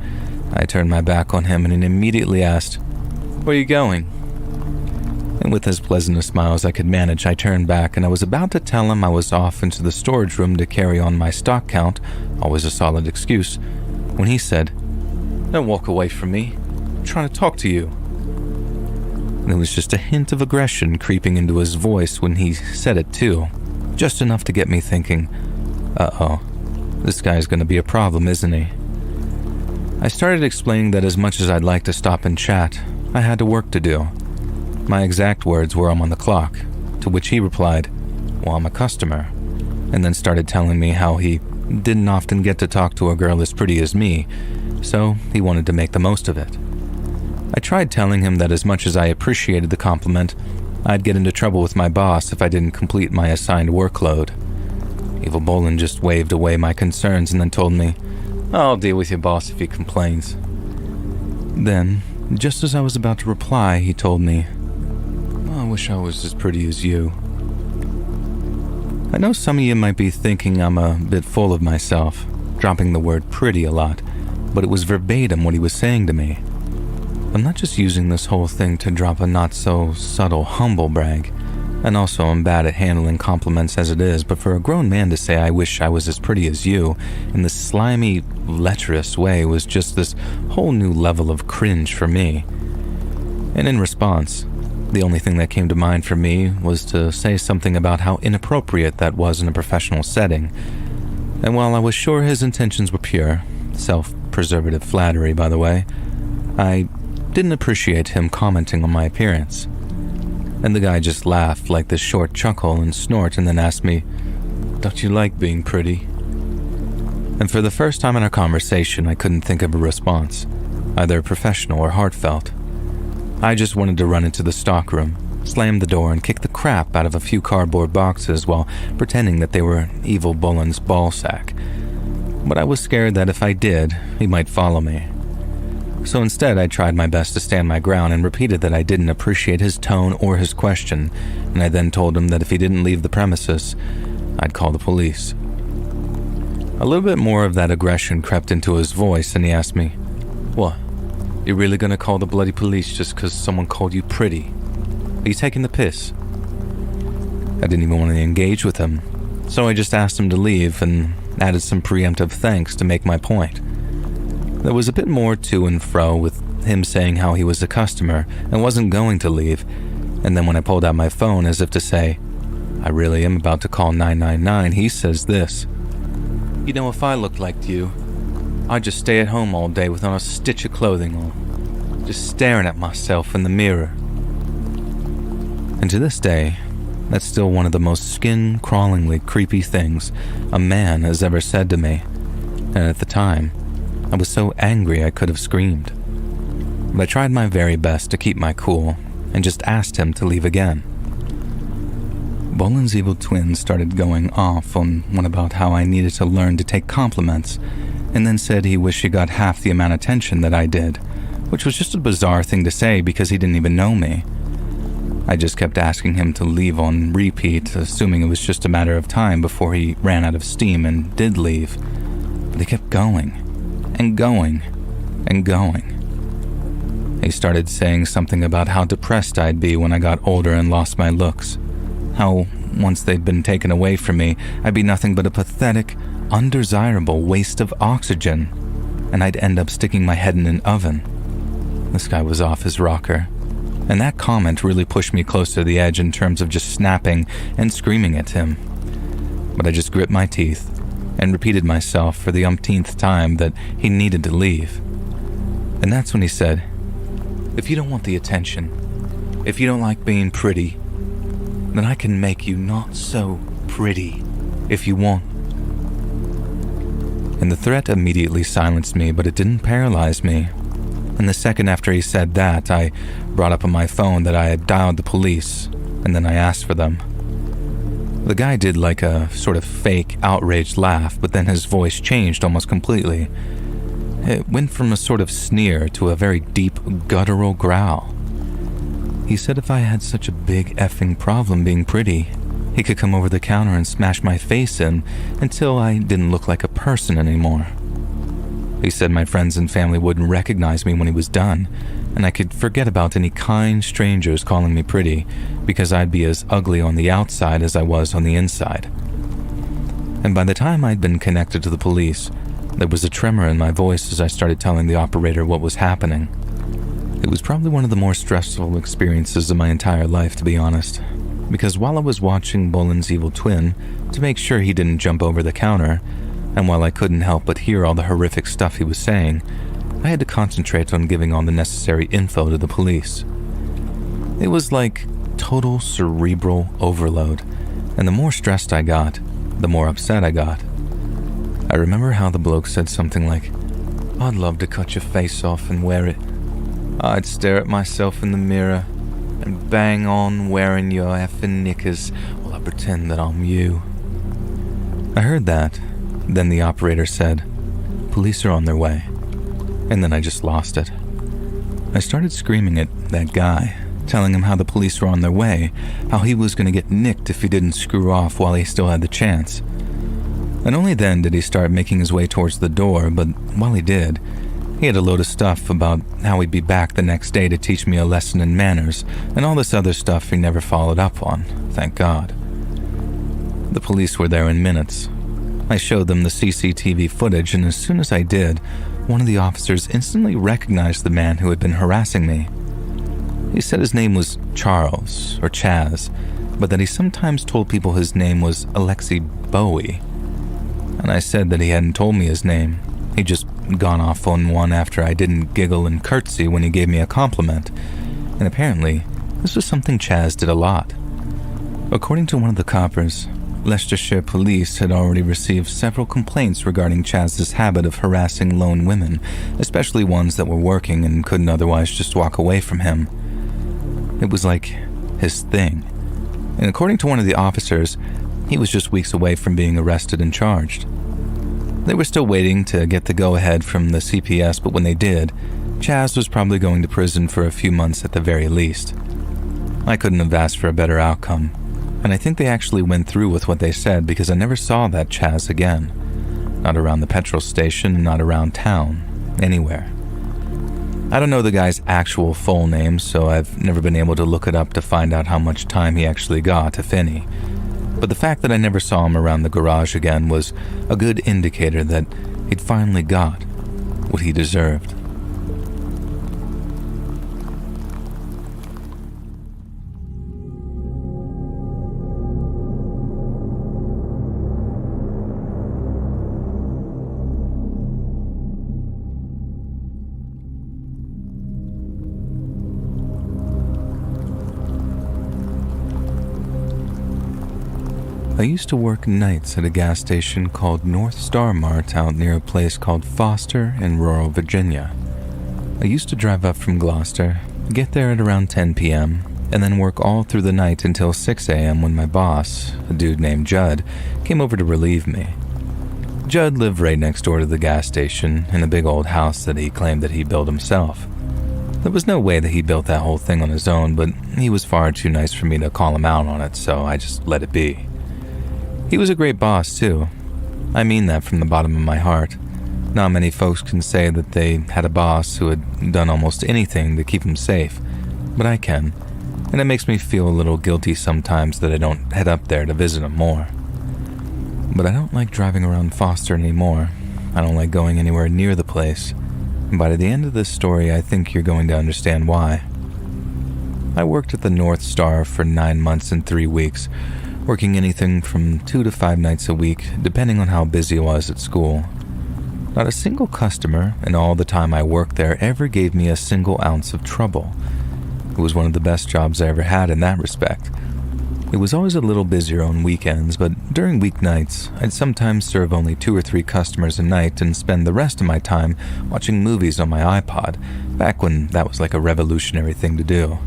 I turned my back on him and he immediately asked, "Where are you going?" And with as pleasant a smile as I could manage, I turned back and I was about to tell him I was off into the storage room to carry on my stock count, always a solid excuse, when he said, "Don't walk away from me. I'm trying to talk to you." And there was just a hint of aggression creeping into his voice when he said it too, just enough to get me thinking, uh-oh, this guy's gonna be a problem, isn't he? I started explaining that as much as I'd like to stop and chat, I had work to do. My exact words were, "I'm on the clock," to which he replied, "Well, I'm a customer," and then started telling me how he didn't often get to talk to a girl as pretty as me, so he wanted to make the most of it. I tried telling him that as much as I appreciated the compliment, I'd get into trouble with my boss if I didn't complete my assigned workload. Evil Boland just waved away my concerns and then told me, "I'll deal with your boss if he complains." Then, just as I was about to reply, he told me, "I wish I was as pretty as you." I know some of you might be thinking I'm a bit full of myself, dropping the word pretty a lot, but it was verbatim what he was saying to me. I'm not just using this whole thing to drop a not-so-subtle humble brag, and also I'm bad at handling compliments as it is, but for a grown man to say I wish I was as pretty as you in this slimy, lecherous way was just this whole new level of cringe for me. And in response, the only thing that came to mind for me was to say something about how inappropriate that was in a professional setting. And while I was sure his intentions were pure, self-preservative flattery, by the way, I didn't appreciate him commenting on my appearance. And the guy just laughed like this short chuckle and snort and then asked me, "Don't you like being pretty?" And for the first time in our conversation, I couldn't think of a response, either professional or heartfelt. I just wanted to run into the stockroom, slam the door, and kick the crap out of a few cardboard boxes while pretending that they were Evil Boland's ball sack. But I was scared that if I did, he might follow me. So instead, I tried my best to stand my ground and repeated that I didn't appreciate his tone or his question, and I then told him that if he didn't leave the premises, I'd call the police. A little bit more of that aggression crept into his voice, and he asked me, "What? You really gonna call the bloody police just 'cause someone called you pretty? Are you taking the piss?" I didn't even want to engage with him, so I just asked him to leave and added some preemptive thanks to make my point. There was a bit more to and fro with him saying how he was a customer and wasn't going to leave, and then when I pulled out my phone as if to say, "I really am about to call 999, he says this, "You know, if I looked like you, I'd just stay at home all day without a stitch of clothing on, just staring at myself in the mirror." And to this day, that's still one of the most skin-crawlingly creepy things a man has ever said to me, and at the time, I was so angry I could have screamed. But I tried my very best to keep my cool and just asked him to leave again. Boland's evil twin started going off on one about how I needed to learn to take compliments, and then said he wished he got half the amount of attention that I did, which was just a bizarre thing to say because he didn't even know me. I just kept asking him to leave on repeat, assuming it was just a matter of time before he ran out of steam and did leave. But he kept going, and going, and going. He started saying something about how depressed I'd be when I got older and lost my looks. How, once they'd been taken away from me, I'd be nothing but a pathetic, undesirable waste of oxygen, and I'd end up sticking my head in an oven. This guy was off his rocker, and that comment really pushed me close to the edge in terms of just snapping and screaming at him. But I just grit my teeth and repeated myself for the umpteenth time that he needed to leave. And that's when he said, "If you don't want the attention, if you don't like being pretty, then I can make you not so pretty if you want." And the threat immediately silenced me, but it didn't paralyze me. And the second after he said that, I brought up on my phone that I had dialed the police, and then I asked for them. The guy did like a sort of fake, outraged laugh, but then his voice changed almost completely. It went from a sort of sneer to a very deep, guttural growl. He said if I had such a big effing problem being pretty, he could come over the counter and smash my face in until I didn't look like a person anymore. He said my friends and family wouldn't recognize me when he was done, and I could forget about any kind strangers calling me pretty because I'd be as ugly on the outside as I was on the inside. And by the time I'd been connected to the police, there was a tremor in my voice as I started telling the operator what was happening. It was probably one of the more stressful experiences of my entire life, to be honest, because while I was watching Bolin's evil twin to make sure he didn't jump over the counter, and while I couldn't help but hear all the horrific stuff he was saying, I had to concentrate on giving all the necessary info to the police. It was like total cerebral overload, and the more stressed I got, the more upset I got. I remember how the bloke said something like, "I'd love to cut your face off and wear it. I'd stare at myself in the mirror and bang on wearing your effing knickers while I pretend that I'm you." I heard that. Then the operator said, "Police are on their way." And then I just lost it. I started screaming at that guy, telling him how the police were on their way, how he was going to get nicked if he didn't screw off while he still had the chance. And only then did he start making his way towards the door, but while he did, he had a load of stuff about how he'd be back the next day to teach me a lesson in manners, and all this other stuff he never followed up on, thank God. The police were there in minutes. I showed them the CCTV footage, and as soon as I did, one of the officers instantly recognized the man who had been harassing me. He said his name was Charles, or Chaz, but that he sometimes told people his name was Alexei Bowie. And I said that he hadn't told me his name. He'd just gone off on one after I didn't giggle and curtsy when he gave me a compliment. And apparently, this was something Chaz did a lot. According to one of the coppers, Leicestershire police had already received several complaints regarding Chaz's habit of harassing lone women, especially ones that were working and couldn't otherwise just walk away from him. It was like his thing. And according to one of the officers, he was just weeks away from being arrested and charged. They were still waiting to get the go-ahead from the CPS, but when they did, Chaz was probably going to prison for a few months at the very least. I couldn't have asked for a better outcome, and I think they actually went through with what they said because I never saw that Chaz again. Not around the petrol station, not around town, anywhere. I don't know the guy's actual full name, so I've never been able to look it up to find out how much time he actually got, if any. But the fact that I never saw him around the garage again was a good indicator that he'd finally got what he deserved. I used to work nights at a gas station called North Star Mart out near a place called Foster in rural Virginia. I used to drive up from Gloucester, get there at around 10 p.m., and then work all through the night until 6 a.m. when my boss, a dude named Judd, came over to relieve me. Judd lived right next door to the gas station in a big old house that he claimed that he built himself. There was no way that he built that whole thing on his own, but he was far too nice for me to call him out on it, so I just let it be. He was a great boss, too. I mean that from the bottom of my heart. Not many folks can say that they had a boss who had done almost anything to keep them safe, but I can, and it makes me feel a little guilty sometimes that I don't head up there to visit him more. But I don't like driving around Foster anymore. I don't like going anywhere near the place. And by the end of this story, I think you're going to understand why. I worked at the North Star for 9 months and 3 weeks, working anything from 2 to 5 nights a week, depending on how busy I was at school. Not a single customer in all the time I worked there ever gave me a single ounce of trouble. It was one of the best jobs I ever had in that respect. It was always a little busier on weekends, but during weeknights, I'd sometimes serve only 2 or 3 customers a night and spend the rest of my time watching movies on my iPod, back when that was like a revolutionary thing to do.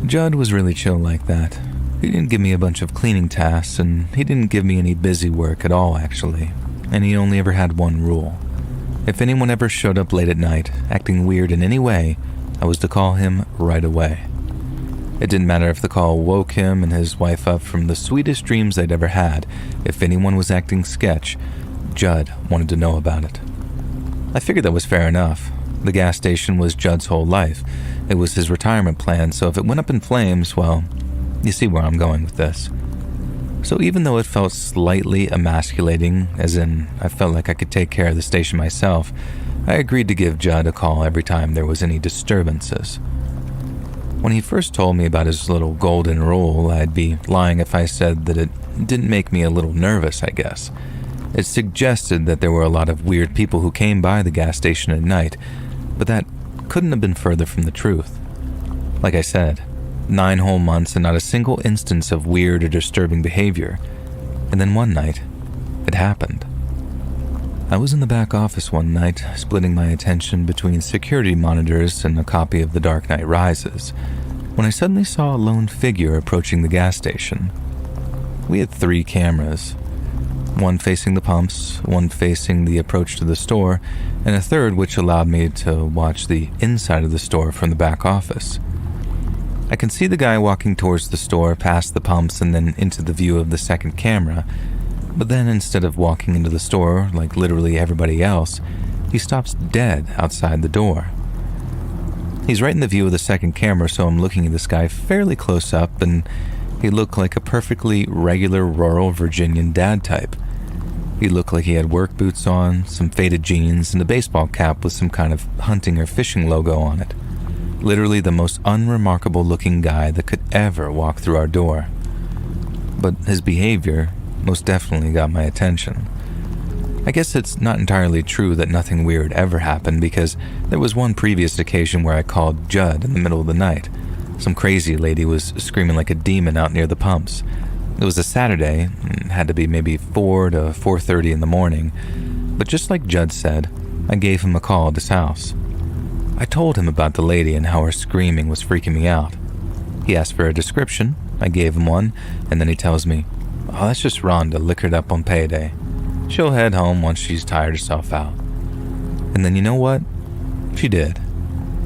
Judd was really chill like that. He didn't give me a bunch of cleaning tasks, and he didn't give me any busy work at all, actually. And he only ever had one rule. If anyone ever showed up late at night, acting weird in any way, I was to call him right away. It didn't matter if the call woke him and his wife up from the sweetest dreams they'd ever had. If anyone was acting sketch, Judd wanted to know about it. I figured that was fair enough. The gas station was Judd's whole life. It was his retirement plan, so if it went up in flames, well, you see where I'm going with this. So even though it felt slightly emasculating, as in I felt like I could take care of the station myself, I agreed to give Judd a call every time there was any disturbances. When he first told me about his little golden rule, I'd be lying if I said that it didn't make me a little nervous, I guess. It suggested that there were a lot of weird people who came by the gas station at night, but that couldn't have been further from the truth. Like I said, 9 whole months and not a single instance of weird or disturbing behavior. And then one night, it happened. I was in the back office one night, splitting my attention between security monitors and a copy of The Dark Knight Rises, when I suddenly saw a lone figure approaching the gas station. We had 3 cameras, one facing the pumps, one facing the approach to the store, and a third which allowed me to watch the inside of the store from the back office. I can see the guy walking towards the store, past the pumps, and then into the view of the second camera, but then instead of walking into the store like literally everybody else, he stops dead outside the door. He's right in the view of the second camera, so I'm looking at this guy fairly close up, and he looked like a perfectly regular rural Virginian dad type. He looked like he had work boots on, some faded jeans, and a baseball cap with some kind of hunting or fishing logo on it. Literally the most unremarkable looking guy that could ever walk through our door. But his behavior most definitely got my attention. I guess it's not entirely true that nothing weird ever happened, because there was one previous occasion where I called Judd in the middle of the night. Some crazy lady was screaming like a demon out near the pumps. It was a Saturday, and had to be maybe 4 to 4:30 in the morning, but just like Judd said, I gave him a call at his house. I told him about the lady and how her screaming was freaking me out. He asked for a description, I gave him one, and then he tells me, "Oh, that's just Rhonda liquored up on payday. She'll head home once she's tired herself out." And then you know what? She did.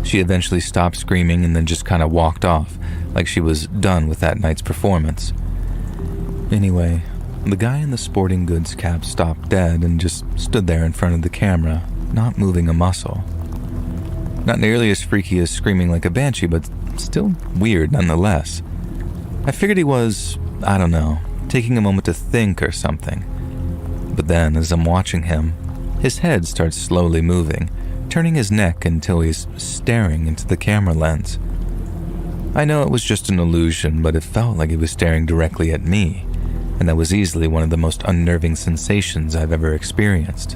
She eventually stopped screaming and then just kind of walked off, like she was done with that night's performance. Anyway, the guy in the sporting goods cap stopped dead and just stood there in front of the camera, not moving a muscle. Not nearly as freaky as screaming like a banshee, but still weird nonetheless. I figured he was, I don't know, taking a moment to think or something. But then, as I'm watching him, his head starts slowly moving, turning his neck until he's staring into the camera lens. I know it was just an illusion, but it felt like he was staring directly at me, and that was easily one of the most unnerving sensations I've ever experienced.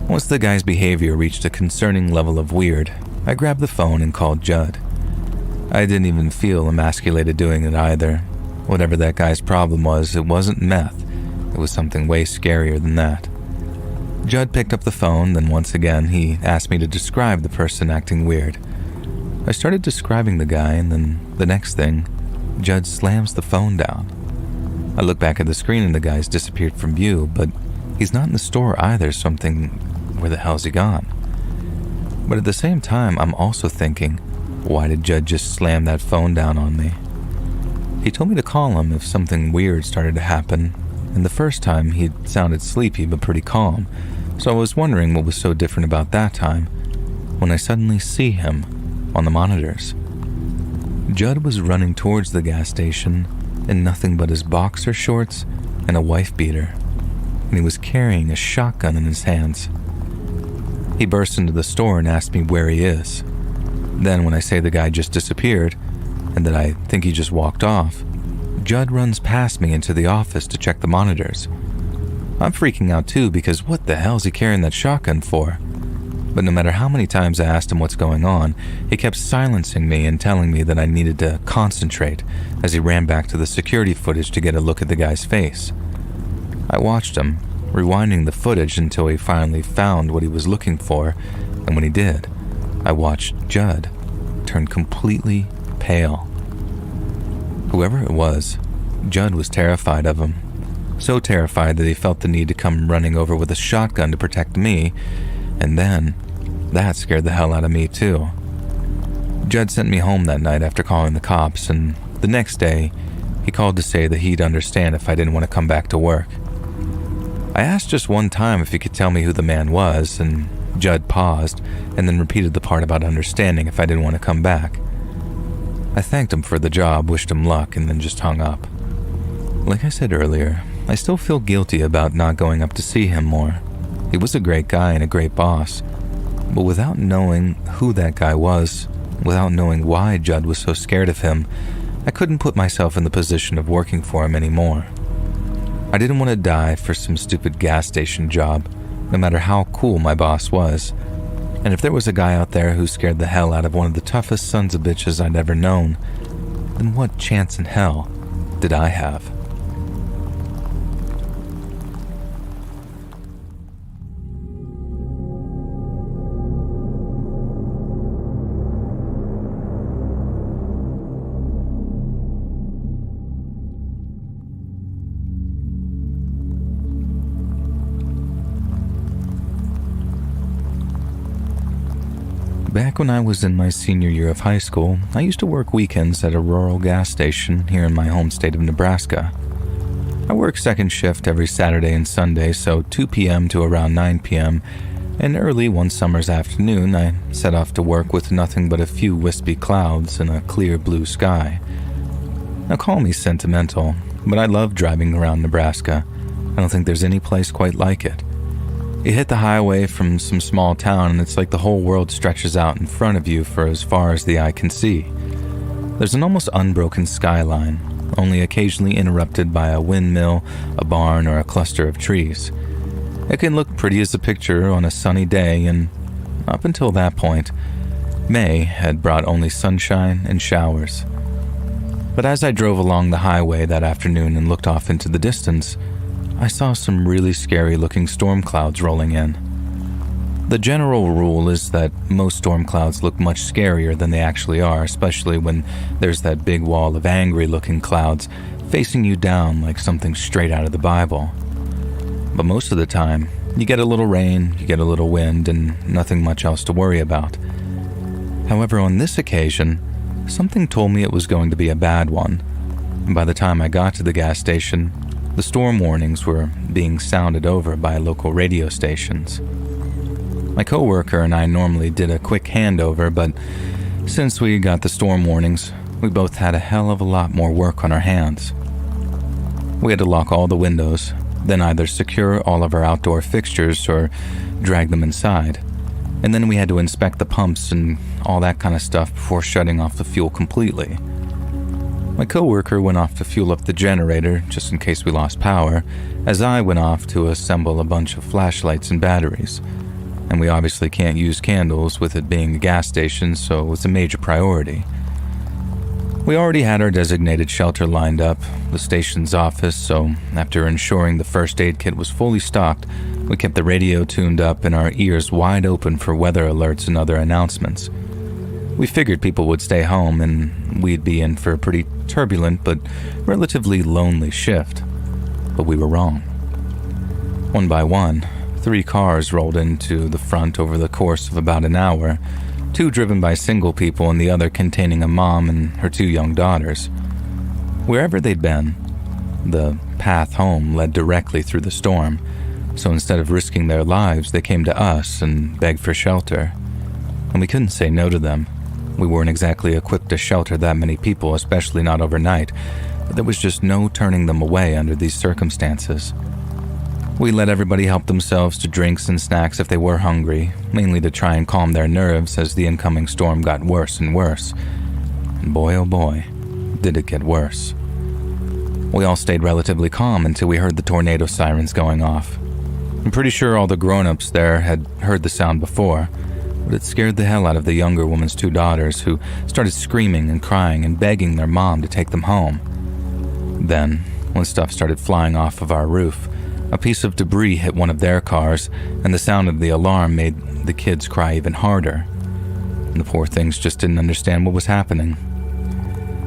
Once the guy's behavior reached a concerning level of weird, I grabbed the phone and called Judd. I didn't even feel emasculated doing it either. Whatever that guy's problem was, it wasn't meth. It was something way scarier than that. Judd picked up the phone, then once again he asked me to describe the person acting weird. I started describing the guy, and then the next thing, Judd slams the phone down. I look back at the screen and the guy's disappeared from view, but he's not in the store either, so I'm thinking, where the hell's he gone? But at the same time, I'm also thinking, why did Judd just slam that phone down on me? He told me to call him if something weird started to happen, and the first time he sounded sleepy but pretty calm, So I was wondering what was so different about that time when I suddenly see him on the monitors. Judd was running towards the gas station in nothing but his boxer shorts and a wife beater, and he was carrying a shotgun in his hands. He burst into the store and asked me where he is. Then when I say the guy just disappeared and that I think he just walked off, Judd runs past me into the office to check the monitors. I'm freaking out too because what the hell is he carrying that shotgun for? But no matter how many times I asked him what's going on, he kept silencing me and telling me that I needed to concentrate as he ran back to the security footage to get a look at the guy's face. I watched him, rewinding the footage until he finally found what he was looking for, and when he did, I watched Judd turn completely pale. Whoever it was, Judd was terrified of him. So terrified that he felt the need to come running over with a shotgun to protect me, and then that scared the hell out of me too. Judd sent me home that night after calling the cops, and the next day, he called to say that he'd understand if I didn't want to come back to work. I asked just one time if he could tell me who the man was, and Judd paused and then repeated the part about understanding if I didn't want to come back. I thanked him for the job, wished him luck, and then just hung up. Like I said earlier, I still feel guilty about not going up to see him more. He was a great guy and a great boss, but without knowing who that guy was, without knowing why Judd was so scared of him, I couldn't put myself in the position of working for him anymore. I didn't want to die for some stupid gas station job, no matter how cool my boss was. And if there was a guy out there who scared the hell out of one of the toughest sons of bitches I'd ever known, then what chance in hell did I have? Back when I was in my senior year of high school, I used to work weekends at a rural gas station here in my home state of Nebraska. I worked second shift every Saturday and Sunday, so 2 p.m. to around 9 p.m., and early one summer's afternoon, I set off to work with nothing but a few wispy clouds and a clear blue sky. Now call me sentimental, but I love driving around Nebraska. I don't think there's any place quite like it. You hit the highway from some small town and it's like the whole world stretches out in front of you for as far as the eye can see. There's an almost unbroken skyline, only occasionally interrupted by a windmill, a barn, or a cluster of trees. It can look pretty as a picture on a sunny day, and up until that point, May had brought only sunshine and showers. But as I drove along the highway that afternoon and looked off into the distance, I saw some really scary-looking storm clouds rolling in. The general rule is that most storm clouds look much scarier than they actually are, especially when there's that big wall of angry-looking clouds facing you down like something straight out of the Bible. But most of the time, you get a little rain, you get a little wind, and nothing much else to worry about. However, on this occasion, something told me it was going to be a bad one. And by the time I got to the gas station, the storm warnings were being sounded over by local radio stations. My coworker and I normally did a quick handover, but since we got the storm warnings, we both had a hell of a lot more work on our hands. We had to lock all the windows, then either secure all of our outdoor fixtures or drag them inside. And then we had to inspect the pumps and all that kind of stuff before shutting off the fuel completely. My coworker went off to fuel up the generator just in case we lost power, as I went off to assemble a bunch of flashlights and batteries. And we obviously can't use candles with it being a gas station, so it's a major priority. We already had our designated shelter lined up, the station's office, so after ensuring the first aid kit was fully stocked, we kept the radio tuned up and our ears wide open for weather alerts and other announcements. We figured people would stay home and we'd be in for a pretty turbulent but relatively lonely shift. But we were wrong. One by one, 3 cars rolled into the front over the course of about an hour, 2 driven by single people and the other containing a mom and her 2 young daughters. Wherever they'd been, the path home led directly through the storm, So instead of risking their lives, they came to us and begged for shelter. And we couldn't say no to them. We weren't exactly equipped to shelter that many people, especially not overnight, but there was just no turning them away under these circumstances. We let everybody help themselves to drinks and snacks if they were hungry, mainly to try and calm their nerves as the incoming storm got worse and worse. And boy, oh boy, did it get worse. We all stayed relatively calm until we heard the tornado sirens going off. I'm pretty sure all the grown-ups there had heard the sound before, but it scared the hell out of the younger woman's 2 daughters, who started screaming and crying and begging their mom to take them home. Then, when stuff started flying off of our roof, a piece of debris hit one of their cars, and the sound of the alarm made the kids cry even harder. And the poor things just didn't understand what was happening.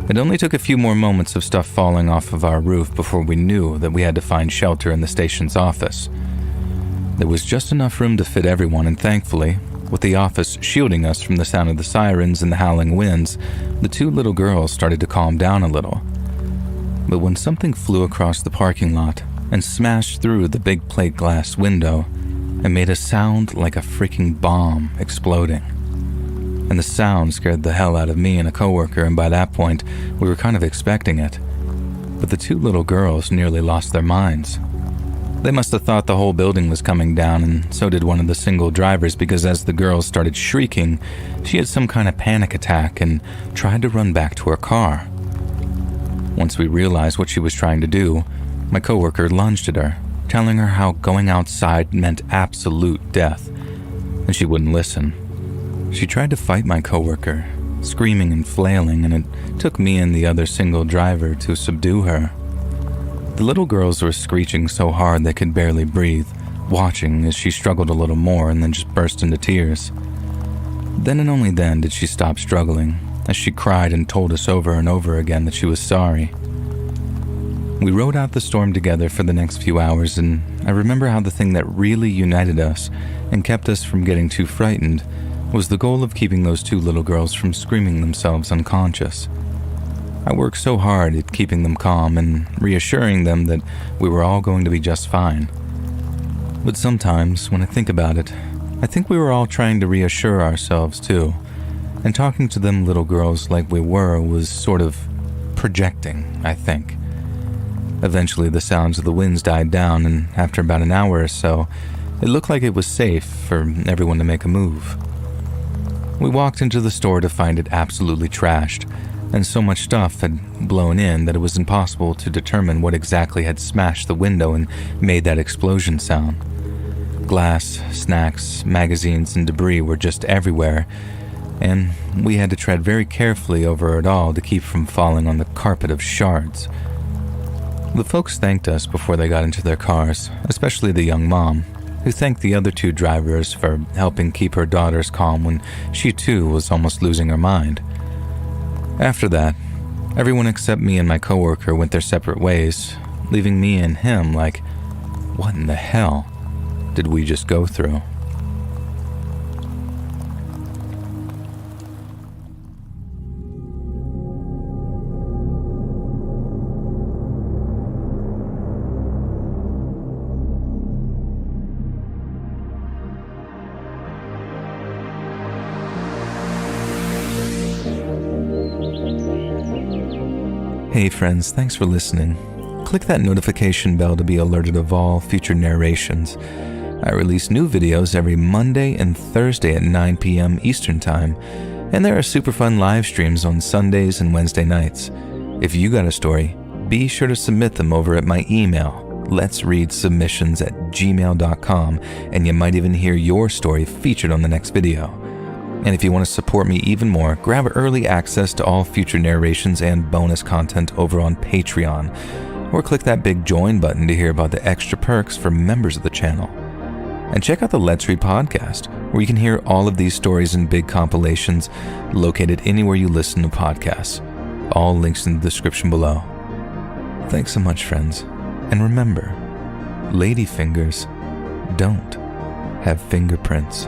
It only took a few more moments of stuff falling off of our roof before we knew that we had to find shelter in the station's office. There was just enough room to fit everyone, and thankfully, with the office shielding us from the sound of the sirens and the howling winds, the 2 little girls started to calm down a little. But when something flew across the parking lot and smashed through the big plate glass window, it made a sound like a freaking bomb exploding. And the sound scared the hell out of me and a coworker, and by that point, we were kind of expecting it. But the 2 little girls nearly lost their minds. They must have thought the whole building was coming down, and so did one of the single drivers, because as the girls started shrieking, she had some kind of panic attack and tried to run back to her car. Once we realized what she was trying to do, my coworker lunged at her, telling her how going outside meant absolute death, and she wouldn't listen. She tried to fight my coworker, screaming and flailing, and it took me and the other single driver to subdue her. The little girls were screeching so hard they could barely breathe, watching as she struggled a little more and then just burst into tears. Then and only then did she stop struggling, as she cried and told us over and over again that she was sorry. We rode out the storm together for the next few hours, and I remember how the thing that really united us and kept us from getting too frightened was the goal of keeping those 2 little girls from screaming themselves unconscious. I worked so hard at keeping them calm and reassuring them that we were all going to be just fine. But sometimes, when I think about it, I think we were all trying to reassure ourselves too, and talking to them little girls like we were was sort of projecting, I think. Eventually the sounds of the winds died down, and after about an hour or so, it looked like it was safe for everyone to make a move. We walked into the store to find it absolutely trashed, and so much stuff had blown in that it was impossible to determine what exactly had smashed the window and made that explosion sound. Glass, snacks, magazines, and debris were just everywhere, and we had to tread very carefully over it all to keep from falling on the carpet of shards. The folks thanked us before they got into their cars, especially the young mom, who thanked the other 2 drivers for helping keep her daughters calm when she too was almost losing her mind. After that, everyone except me and my coworker went their separate ways, leaving me and him like, what in the hell did we just go through? Hey friends, thanks for listening. Click that notification bell to be alerted of all future narrations. I release new videos every Monday and Thursday at 9 p.m. Eastern Time, and there are super fun live streams on Sundays and Wednesday nights. If you got a story, be sure to submit them over at my email, letsreadsubmissions@gmail.com, and you might even hear your story featured on the next video. And if you want to support me even more, grab early access to all future narrations and bonus content over on Patreon, or click that big join button to hear about the extra perks for members of the channel. And check out the Let's Read podcast, where you can hear all of these stories in big compilations located anywhere you listen to podcasts. All links in the description below. Thanks so much, friends. And remember, ladyfingers don't have fingerprints.